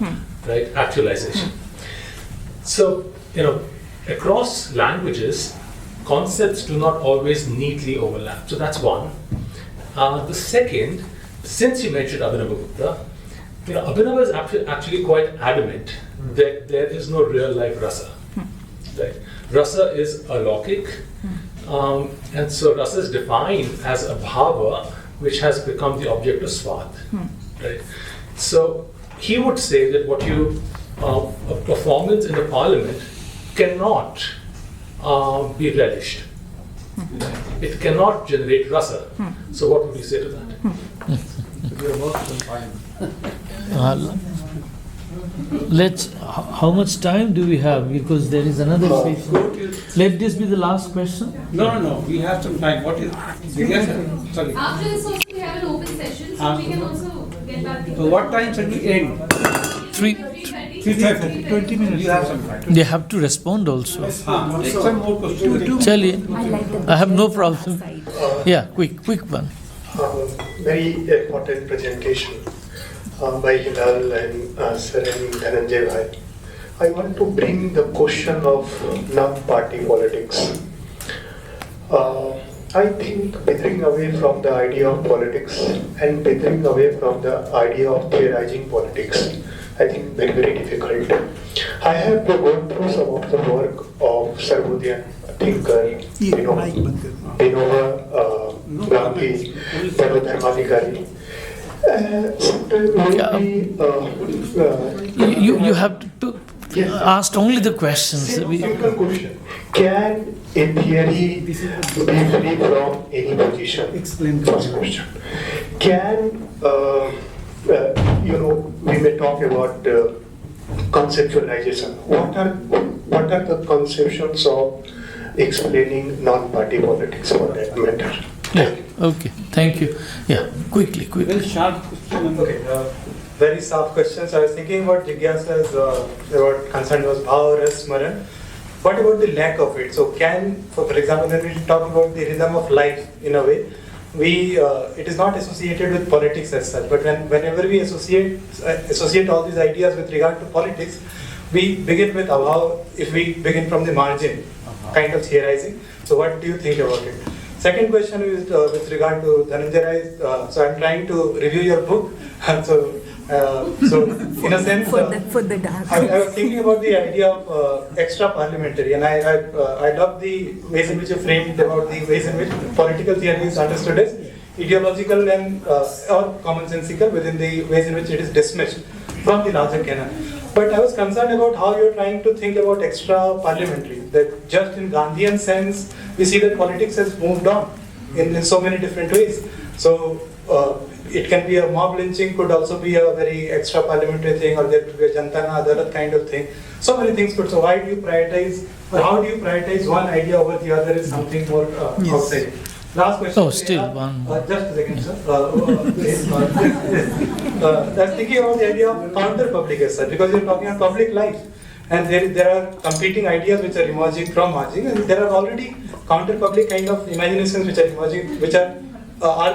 right, actualization. So across languages, concepts do not always neatly overlap. So that's one. The second, since you mentioned Abhinavagupta, Abhinava is actually quite adamant that there is no real life rasa. Right? Rasa is alaukic, and so rasa is defined as a bhava which has become the object of svat. Right? So he would say that what you a performance in the parliament cannot be relished. It cannot generate rasa. So what would you say to that? Let's. How much time do we have? Because there is another patient. Let this be the last question. No. We have some time. What is? Yes, sorry. After this also we have an open session, so we can also get back to. So what time should we end? 3:30. 20 minutes. You have some time. They have to respond also. Take some more questions. Chaliye, I have no problem. Yeah, quick one. Very important presentation by Hilal and Sir and Dhananjay Bhai. I want to bring the question of non-party politics. I think withering away from the idea of politics and withering away from the idea of theorizing politics, I think very, very difficult. I have gone through some of the work of Sarvodian thinker, Vinova Gandhi, Dharmadhikari. You have to ask only the questions. Simple question. Can a theory be free from any position? Explain. First question. Can, we may talk about conceptualization. What are the conceptions of explaining non-party politics for that matter? Yeah. Okay. Thank you. Yeah. Quickly. Very sharp question. Okay. Very sharp questions. I was thinking about Jigyasa's about concern was bhava, ras, smaran. What about the lack of it? So for example, when we talk about the rhythm of life in a way, it is not associated with politics as such. But whenever we associate all these ideas with regard to politics, we begin with abhav. If we begin from the margin, kind of theorizing. So what do you think about it? Second question is with regard to Dhananjay Rai. So I'm trying to review your book. So in a sense, I was thinking about the idea of extra parliamentary, and I love the ways in which you framed about the ways in which political theory is understood as ideological and or commonsensical within the ways in which it is dismissed from the larger canon. But I was concerned about how you're trying to think about extra parliamentary. That just in Gandhian sense, we see that politics has moved on in so many different ways. So it can be a mob lynching, could also be a very extra parliamentary thing, or there could be a Janta na Adalat kind of thing. So many things could. So why do you prioritize, or how do you prioritize one idea over the other is something more outside? Last question. Oh, still one. Just a second, sir. I was thinking about the idea of counter-public as such, because you're talking about public life. And there are competing ideas which are emerging from margin, and there are already counter-public kind of imaginations which are emerging, which are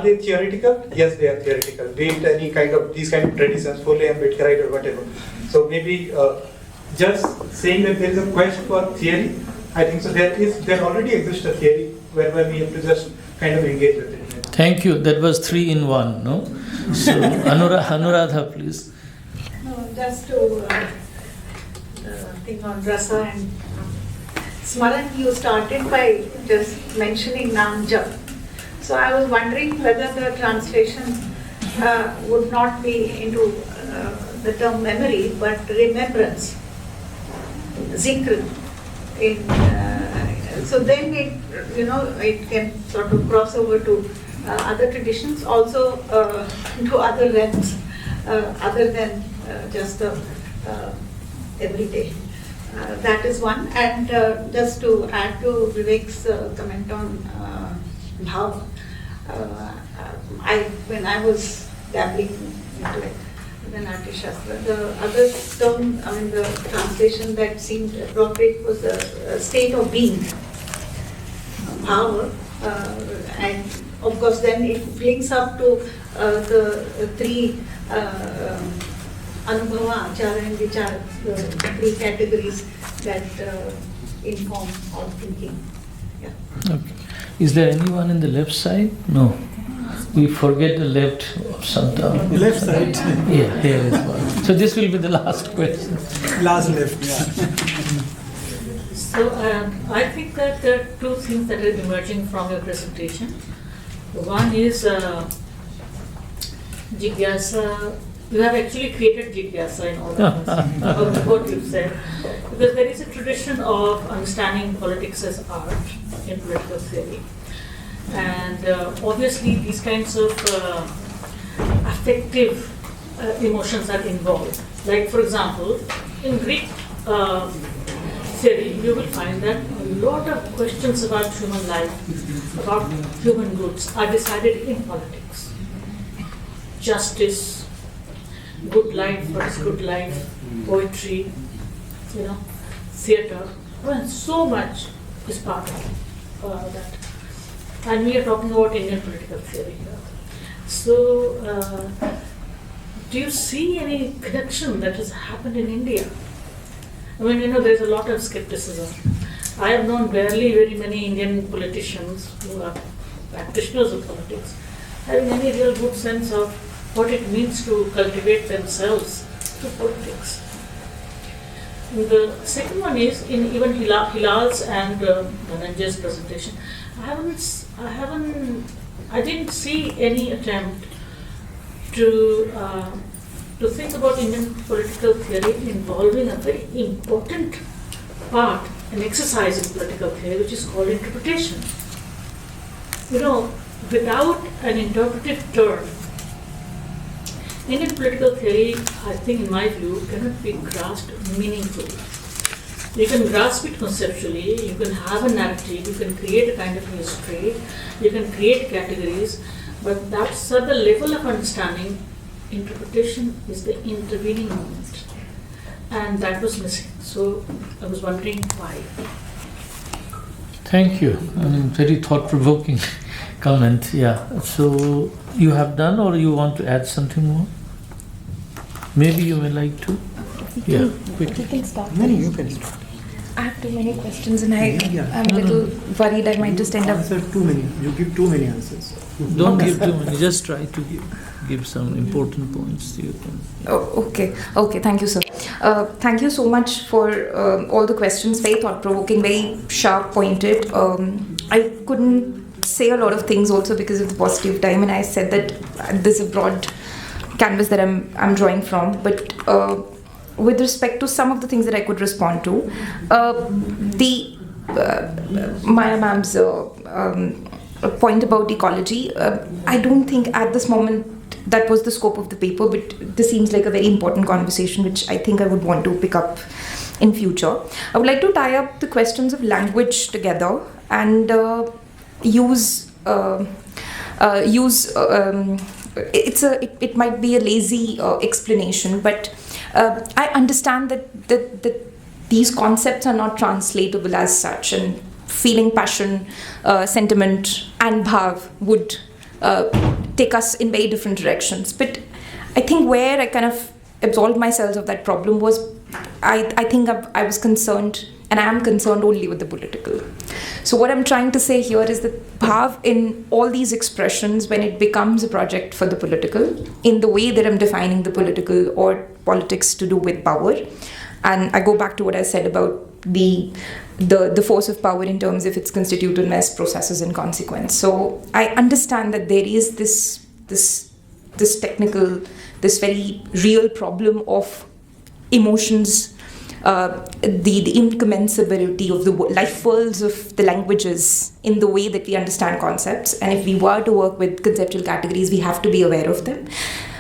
they theoretical? Yes, they are theoretical. Be it any kind of these kind of traditions, Fuller, Ambedkarite, or whatever. So maybe just saying that there is a quest for theory, I think so. There already exists a theory whereby we have to just kind of engage with it. Thank you. That was 3 in 1, no? So Anuradha, please. No, just to think on rasa and smaran, you started by just mentioning Nam Jap. So I was wondering whether the translation would not be into the term memory, but remembrance, zikr. So then it can sort of cross over to other traditions, also to other realms, other than just the everyday. That is one. And just to add to Vivek's comment on bhav, when I was dabbling into it, the Natya Shastra, the other term, the translation that seemed appropriate was the state of being, bhava, and of course then it links up to the 3 anubhava, achara and vichara, the 3 categories that inform all thinking. Yeah. Okay. Is there anyone in the left side? No. We forget the left sometimes. Left side. Yeah, here is one. So this will be the last question. Last left. So I think that there are two things that are emerging from your presentation. One is Jigyasa. You have actually created Jigyasa in all of this, about what you've said. Because there is a tradition of understanding politics as art in political theory. And obviously these kinds of affective emotions are involved. Like for example, in Greek theory, you will find that a lot of questions about human life, about human goods, are decided in politics. Justice, good life, what is good life, poetry, theatre, so much is part of that. And we are talking about Indian political theory here. So, do you see any connection that has happened in India? I mean, there's a lot of skepticism. I have known barely very many Indian politicians who are practitioners of politics having any real good sense of what it means to cultivate themselves through politics. And the second one is in even Hilal's and Dhananjay's presentation. I didn't see any attempt to think about Indian political theory involving a very important part, an exercise in political theory, which is called interpretation. Without an interpretive turn, Indian political theory, I think in my view, cannot be grasped meaningfully. You can grasp it conceptually, you can have a narrative, you can create a kind of history, you can create categories, but that's at the level of understanding. Interpretation is the intervening moment, and that was missing. So I was wondering why. Thank you. Very thought-provoking comment. Yeah. So you have done, or you want to add something more? Maybe you may like to. Yeah. Quickly. You can start. No, you can start. I have too many questions, and I'm a little worried I might just end up. Answer too many. You give too many answers. Don't give too many. Just try to give some important points. You can. Oh, okay. Thank you, sir. Thank you so much for all the questions. Very thought-provoking, very sharp, pointed. I couldn't say a lot of things also because of the paucity of time, and I said that there's a broad canvas that I'm drawing from, but. With respect to some of the things that I could respond to, Maya ma'am's point about ecology, I don't think at this moment that was the scope of the paper, but this seems like a very important conversation which I think I would want to pick up in future. I would like to tie up the questions of language together and it might be a lazy explanation, but I understand that these concepts are not translatable as such, and feeling, passion, sentiment, and bhav would take us in very different directions. But I think where I kind of absolved myself of that problem was I think I was concerned, and I am concerned only with the political. So what I'm trying to say here is that bhav in all these expressions, when it becomes a project for the political, in the way that I'm defining the political or politics to do with power, and I go back to what I said about the force of power in terms of its constitutiveness, processes, and consequence. So I understand that there is this technical, this very real problem of emotions, the incommensurability of the life worlds of the languages in the way that we understand concepts. And if we were to work with conceptual categories, we have to be aware of them.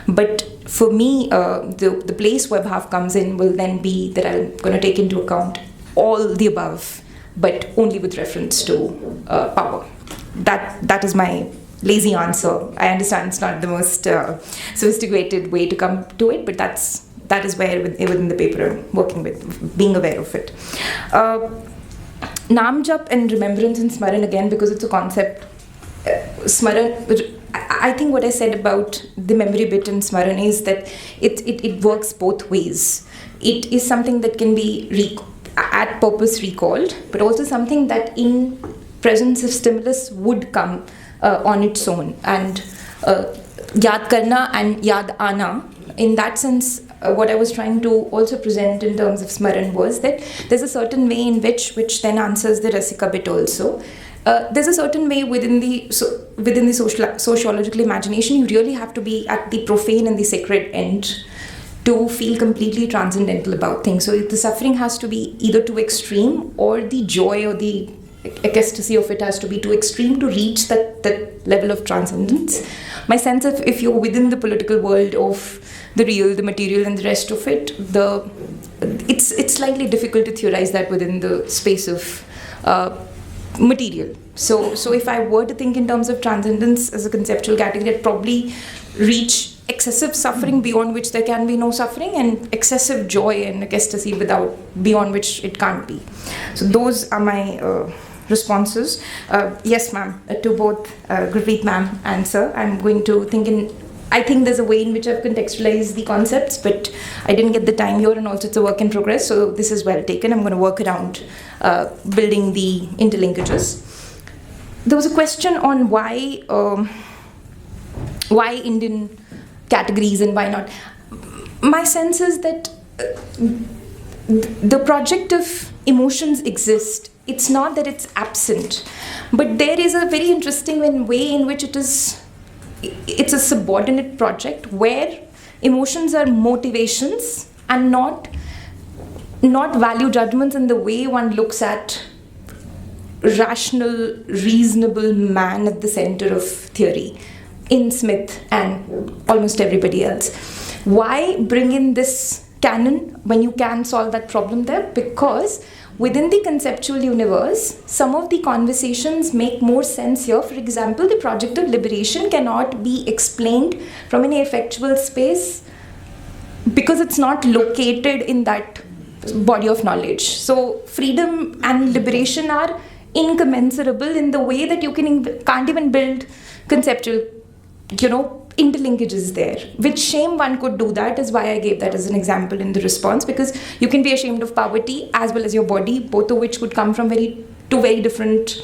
But for me, the place where bhav comes in will then be that I'm going to take into account all the above, but only with reference to power. That is my lazy answer. I understand it's not the most sophisticated way to come to it, but that is where within the paper I'm working with, being aware of it. Naam Jap and remembrance and Smaran, again, because it's a concept, Smaran, I think what I said about the memory bit in Smaran is that it works both ways. It is something that can be at purpose recalled, but also something that in presence of stimulus would come on its own. And Yaad karna and yaad ana. In that sense, what I was trying to also present in terms of Smaran was that there's a certain way in which then answers the Rasika bit also. There's a certain way within the sociological imagination, you really have to be at the profane and the sacred end to feel completely transcendental about things. So the suffering has to be either too extreme, or the joy or the ecstasy of it has to be too extreme to reach that level of transcendence. My sense of, if you're within the political world of the real, the material, and the rest of it, it's slightly difficult to theorize that within the space of material. So if I were to think in terms of transcendence as a conceptual category, I'd probably reach excessive suffering beyond which there can be no suffering, and excessive joy and ecstasy beyond which it can't be. So those are my responses. Yes, ma'am, to both Gurpreet ma'am and sir. I'm going to I think there's a way in which I've contextualized the concepts, but I didn't get the time here, and also it's a work in progress, so this is well taken. I'm going to work around building the interlinkages. There was a question on why Indian categories and why not. My sense is that the project of emotions exists. It's not that it's absent, but there is a very interesting way in which it's a subordinate project where emotions are motivations and not value judgments in the way one looks at rational, reasonable man at the center of theory in Smith and almost everybody else. Why bring in this canon when you can solve that problem there? Because within the conceptual universe, some of the conversations make more sense here. For example, the project of liberation cannot be explained from any effectual space because it's not located in that body of knowledge. So freedom and liberation are incommensurable in the way that you can't even build conceptual, interlinkages there. With shame, one could do that, is why I gave that as an example in the response, because you can be ashamed of poverty as well as your body, both of which could come from two very different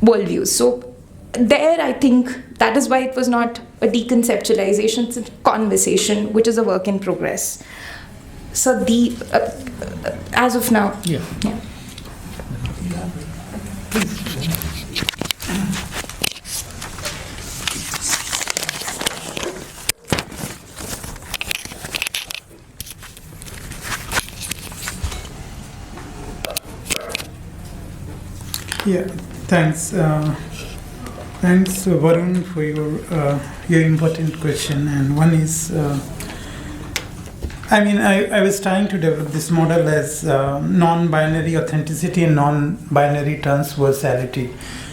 worldviews. So there, I think that is why it was not a deconceptualization, it's a conversation, which is a work in progress. So as of now, yeah. Yeah, thanks. Thanks, Varun, for your important question. And one is, I was trying to develop this model as non-binary authenticity and non-binary transversality.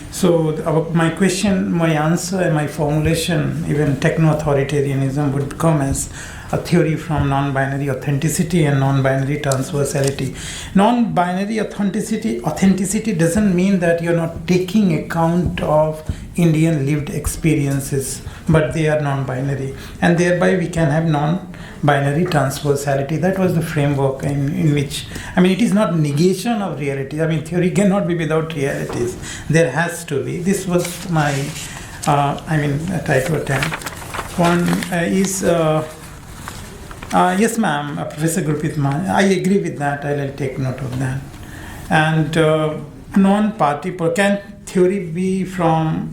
So my question, my answer, and my formulation, even techno-authoritarianism, would come as a theory from non-binary authenticity and non-binary transversality. Non-binary authenticity doesn't mean that you're not taking account of Indian lived experiences, but they are non-binary, and thereby we can have non-binary transversality. That was the framework in which, it is not negation of reality. Theory cannot be without realities. There has to be. This was my, try to attempt. One is, yes, ma'am, Professor Gurpreet ma'am, I agree with that. I'll take note of that. And non-party, can theory be from,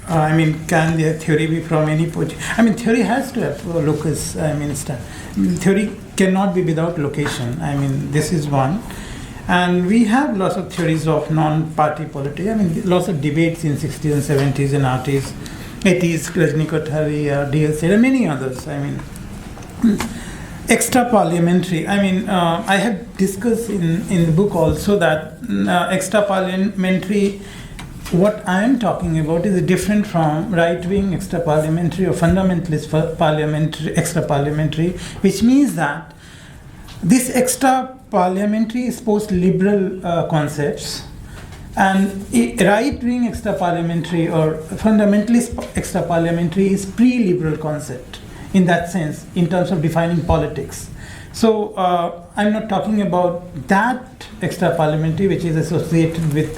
can the theory be from any position? Theory has to have a locus, theory cannot be without location. This is one. And we have lots of theories of non-party politics. Lots of debates in 60s and 70s and 80s, Rajnikot, DLC, and many others. Extra parliamentary. I have discussed in the book also that extra parliamentary, what I am talking about is different from right-wing extra parliamentary or fundamentalist parliamentary, extra parliamentary, which means that this extra parliamentary is post-liberal concepts, and right-wing extra parliamentary or fundamentalist extra parliamentary is pre-liberal concept. In that sense, in terms of defining politics. So I'm not talking about that extra parliamentary which is associated with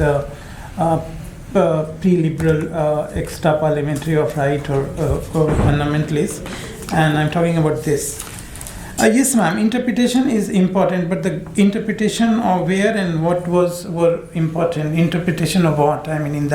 pre-liberal extra-parliamentary of right or fundamentalist, and I'm talking about this. Yes, ma'am. Interpretation is important, but the interpretation of where and what were important. Interpretation of what? I mean,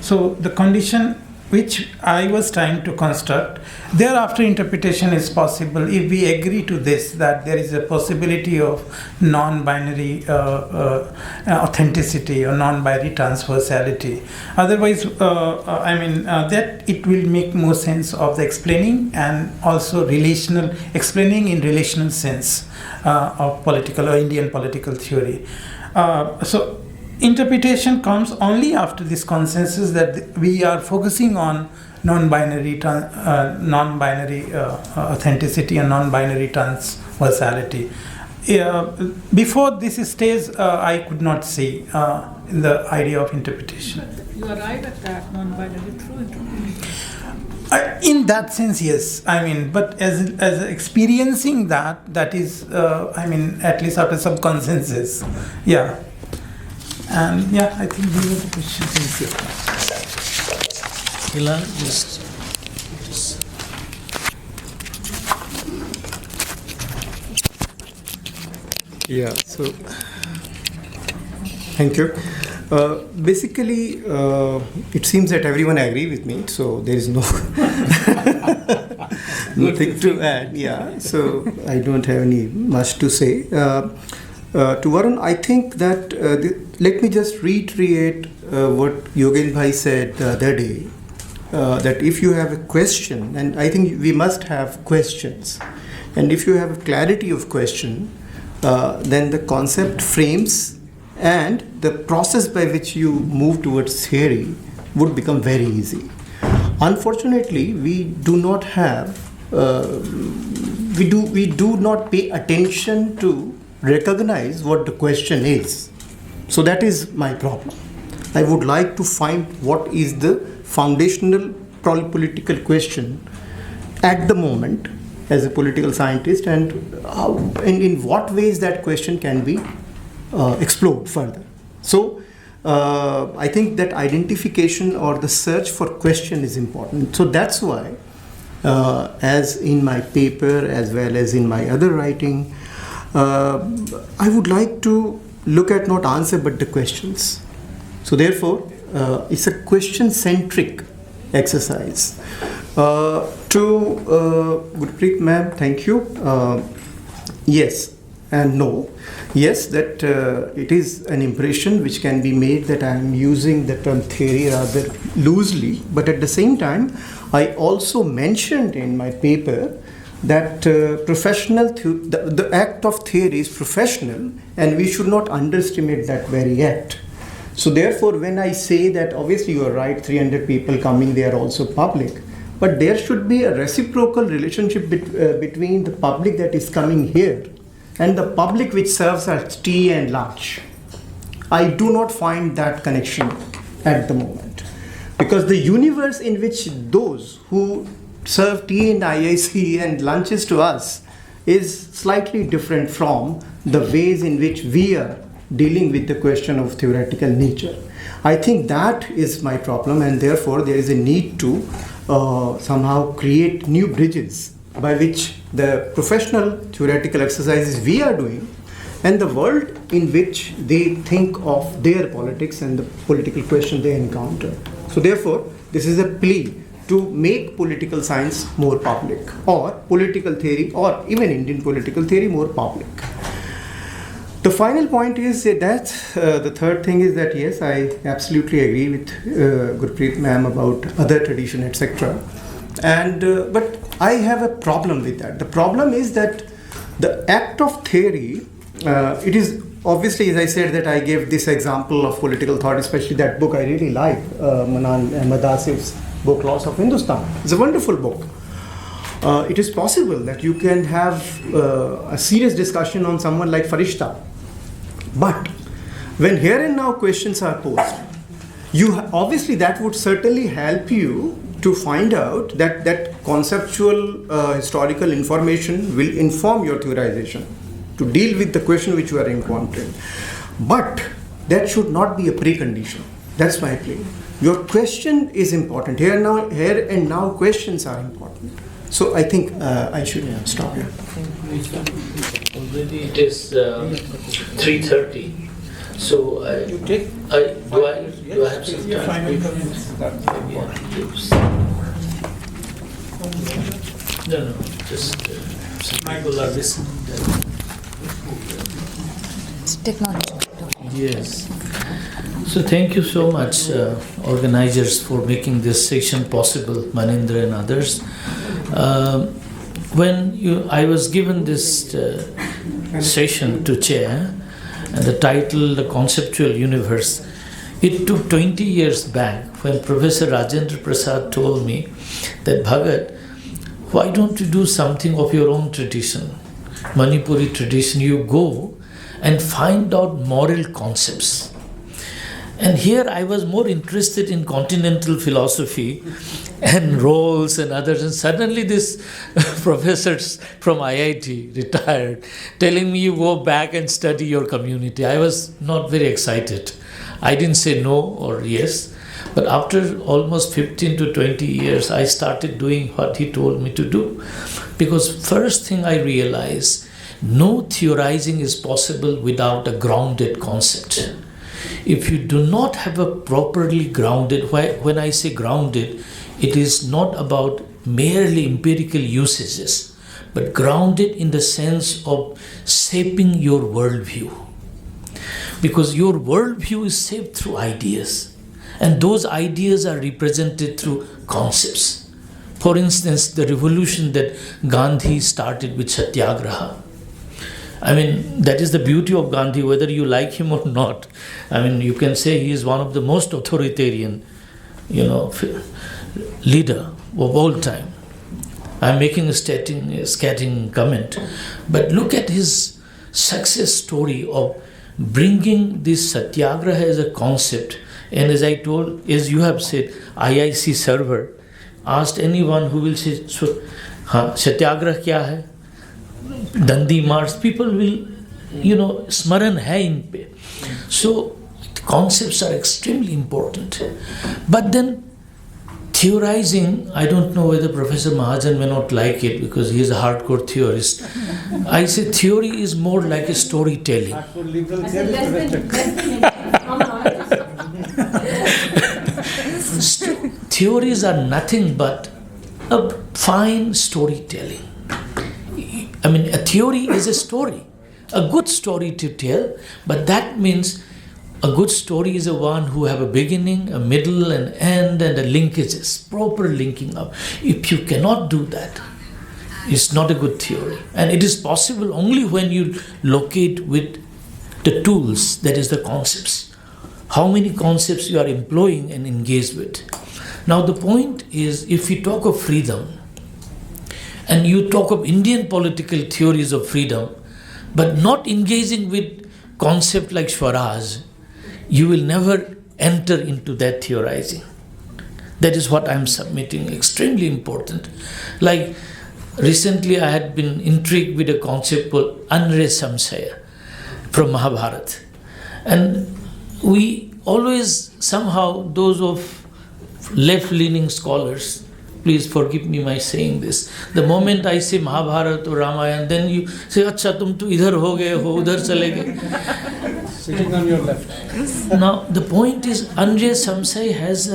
so the condition which I was trying to construct. Thereafter, interpretation is possible if we agree to this, that there is a possibility of non-binary authenticity or non-binary transversality. Otherwise, that it will make more sense of the explaining and also explaining in relational sense of political or Indian political theory. So interpretation comes only after this consensus that we are focusing on non-binary authenticity and non-binary transversality. Before this stage, I could not see the idea of interpretation. You arrive at that non-binary through interpretation. In that sense, yes. But as experiencing that is, at least after some consensus. Yeah. And yeah, I think these are the questions. Thank you. Ilan, just. Yeah, so thank you. Basically, it seems that everyone agree with me, so there is nothing to add. Yeah, so I don't have any much to say. To Varun, I think that let me just reiterate what Yogen Bhai said the other day, that if you have a question, and I think we must have questions, and if you have a clarity of question, then the concept frames and the process by which you move towards theory would become very easy. Unfortunately, we do not have, we do not pay attention to recognize what the question is. So that is my problem. I would like to find what is the foundational political question at the moment as a political scientist, and how and in what ways that question can be explored further. So I think that identification or the search for question is important. So that's why, as in my paper as well as in my other writing, I would like to look at not answer but the questions. So therefore, it's a question-centric exercise. To Gurpreet ma'am, thank you. Yes and no. Yes, that it is an impression which can be made that I am using the term theory rather loosely, but at the same time, I also mentioned in my paper that the act of theory is professional, and we should not underestimate that very act. So therefore, when I say that, obviously you are right, 300 people coming, they are also public, but there should be a reciprocal relationship between the public that is coming here and the public which serves as tea and lunch. I do not find that connection at the moment, because the universe in which those who serve tea and IIC and lunches to us is slightly different from the ways in which we are dealing with the question of theoretical nature. I think that is my problem, and therefore there is a need to somehow create new bridges by which the professional theoretical exercises we are doing and the world in which they think of their politics and the political question they encounter. So therefore, this is a plea to make political science more public, or political theory, or even Indian political theory more public. The final point is that the third thing is that yes, I absolutely agree with Gurpreet ma'am about other tradition, etc. And but I have a problem with that. The problem is that the act of theory, it is obviously, as I said, that I gave this example of political thought, especially that book I really like, Manan Ahmad Asif's book, Laws of Hindustan. It's a wonderful book. It is possible that you can have a serious discussion on someone like Farishta. But when here and now questions are posed, obviously that would certainly help you to find out that conceptual historical information will inform your theorization to deal with the question which you are encountering. But that should not be a precondition. That's why I play. Your question is important. Here and now questions are important. So I think I should stop here. Already it is 3:30. So do I have some time? No, just some people are listening. It's technology. Yes. So thank you so much, organizers, for making this session possible, Manindra and others. I was given this session to chair, and the title, The Conceptual Universe, it took 20 years back when Professor Rajendra Prasad told me that, Bhagat, why don't you do something of your own tradition, Manipuri tradition? You go and find out moral concepts. And here I was more interested in continental philosophy and roles and others. And suddenly this professors from IIT, retired, telling me you go back and study your community. I was not very excited. I didn't say no or yes. But after almost 15 to 20 years, I started doing what he told me to do. Because first thing I realized, no theorizing is possible without a grounded concept. If you do not have a properly grounded, when I say grounded, it is not about merely empirical usages, but grounded in the sense of shaping your worldview. Because your worldview is shaped through ideas, and those ideas are represented through concepts. For instance, the revolution that Gandhi started with Satyagraha. I mean, that is the beauty of Gandhi, whether you like him or not. I mean, you can say he is one of the most authoritarian, leader of all time. I'm making a scatting comment. But look at his success story of bringing this Satyagraha as a concept. And as I told, as you have said, IIC server, asked anyone who will say, Satyagraha kya hai? Dandi March, people will, smaran hai in pe. So, concepts are extremely important. But then, theorizing, I don't know whether Professor Mahajan may not like it because he is a hardcore theorist. I say theory is more like a storytelling. Theories are nothing but a fine storytelling. I mean, a theory is a story, a good story to tell, but that means a good story is a one who have a beginning, a middle, an end, and a linkages, proper linking up. If you cannot do that, it's not a good theory. And it is possible only when you locate with the tools, that is the concepts. How many concepts you are employing and engaged with. Now the point is, if we talk of freedom, and you talk of Indian political theories of freedom, but not engaging with concept like Swaraj, you will never enter into that theorizing. That is what I am submitting, extremely important. Like recently I had been intrigued with a concept called Anre Samsaya from Mahabharata. And we always somehow, those of left-leaning scholars, please forgive me my saying this. The moment I say Mahabharata or Ramayana, then you say, "Acha, tum to idhar ho gaye ho, udhar chale gaye." Sitting on your left. Now the point is, Anjay Samsai has,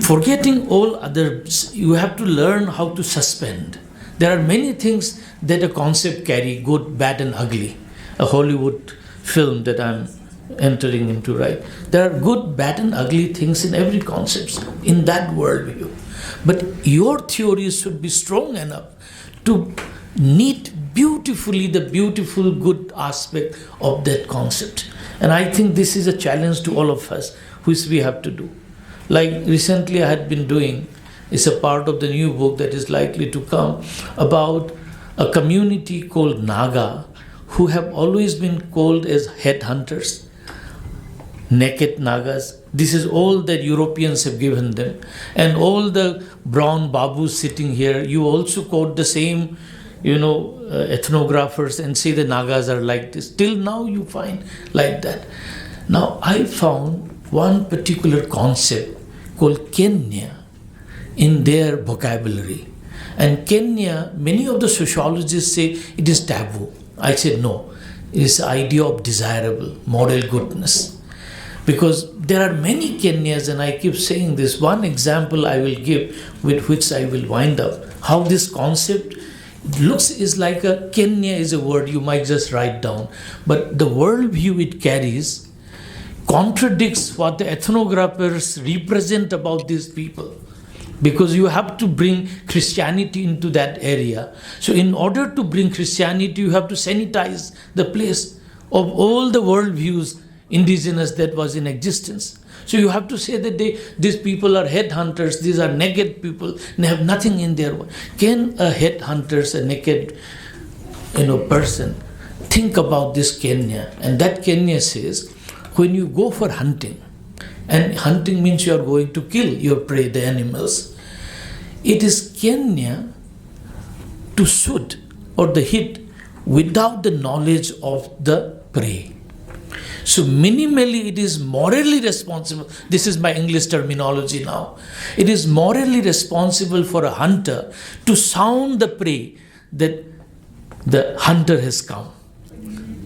forgetting all others, you have to learn how to suspend. There are many things that a concept carry, good, bad, and ugly. A Hollywood film that I'm entering into, right? There are good, bad, and ugly things in every concept, in that worldview. But your theories should be strong enough to knit beautifully the beautiful, good aspect of that concept. And I think this is a challenge to all of us, which we have to do. Like recently I had been doing, it's a part of the new book that is likely to come, about a community called Naga, who have always been called as headhunters. Naked Nagas. This is all that Europeans have given them. And all the brown babus sitting here, you also quote the same, ethnographers and say the Nagas are like this. Till now you find like that. Now I found one particular concept called Kenya in their vocabulary. And Kenya, many of the sociologists say it is taboo. I say no, it is the idea of desirable, moral goodness. Because there are many Kenyas, and I keep saying this. One example I will give, with which I will wind up, how this concept looks is like a Kenya is a word you might just write down, but the worldview it carries contradicts what the ethnographers represent about these people, because you have to bring Christianity into that area. So in order to bring Christianity, you have to sanitize the place of all the worldviews indigenous that was in existence. So you have to say that these people are headhunters, these are naked people, they have nothing in their. Can a headhunter, a naked person, think about this Kenya? And that Kenya says, when you go for hunting, and hunting means you are going to kill your prey, the animals, it is Kenya to shoot or the hit without the knowledge of the prey. So minimally it is morally responsible. This is my English terminology now. It is morally responsible for a hunter to sound the prey that the hunter has come.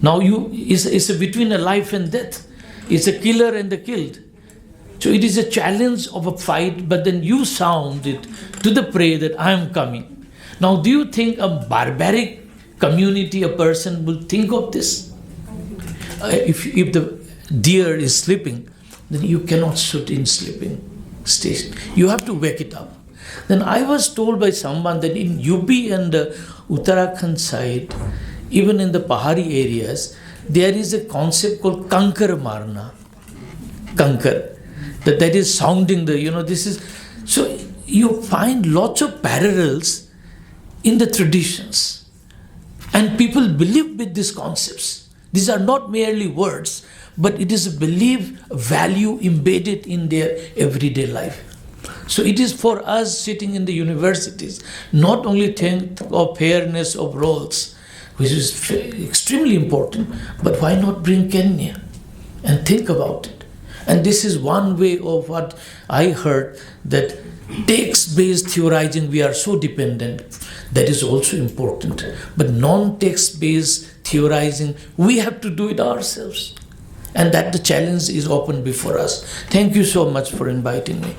Now it's between a life and death. It's a killer and the killed. So it is a challenge of a fight, but then you sound it to the prey that I am coming. Now do you think a barbaric community, a person will think of this? If the deer is sleeping, then you cannot shoot in sleeping station. You have to wake it up. Then I was told by someone that in UP and Uttarakhand side, even in the Pahari areas, there is a concept called kankar marna. Kankar. That is sounding this is. So you find lots of parallels in the traditions. And people believe with these concepts. These are not merely words, but it is a belief, a value embedded in their everyday life. So it is for us sitting in the universities, not only think of fairness of roles, which is extremely important, but why not bring Kenya and think about it? And this is one way of what I heard, that text-based theorizing, we are so dependent. That is also important. But non-text-based theorizing, we have to do it ourselves. And that the challenge is open before us. Thank you so much for inviting me.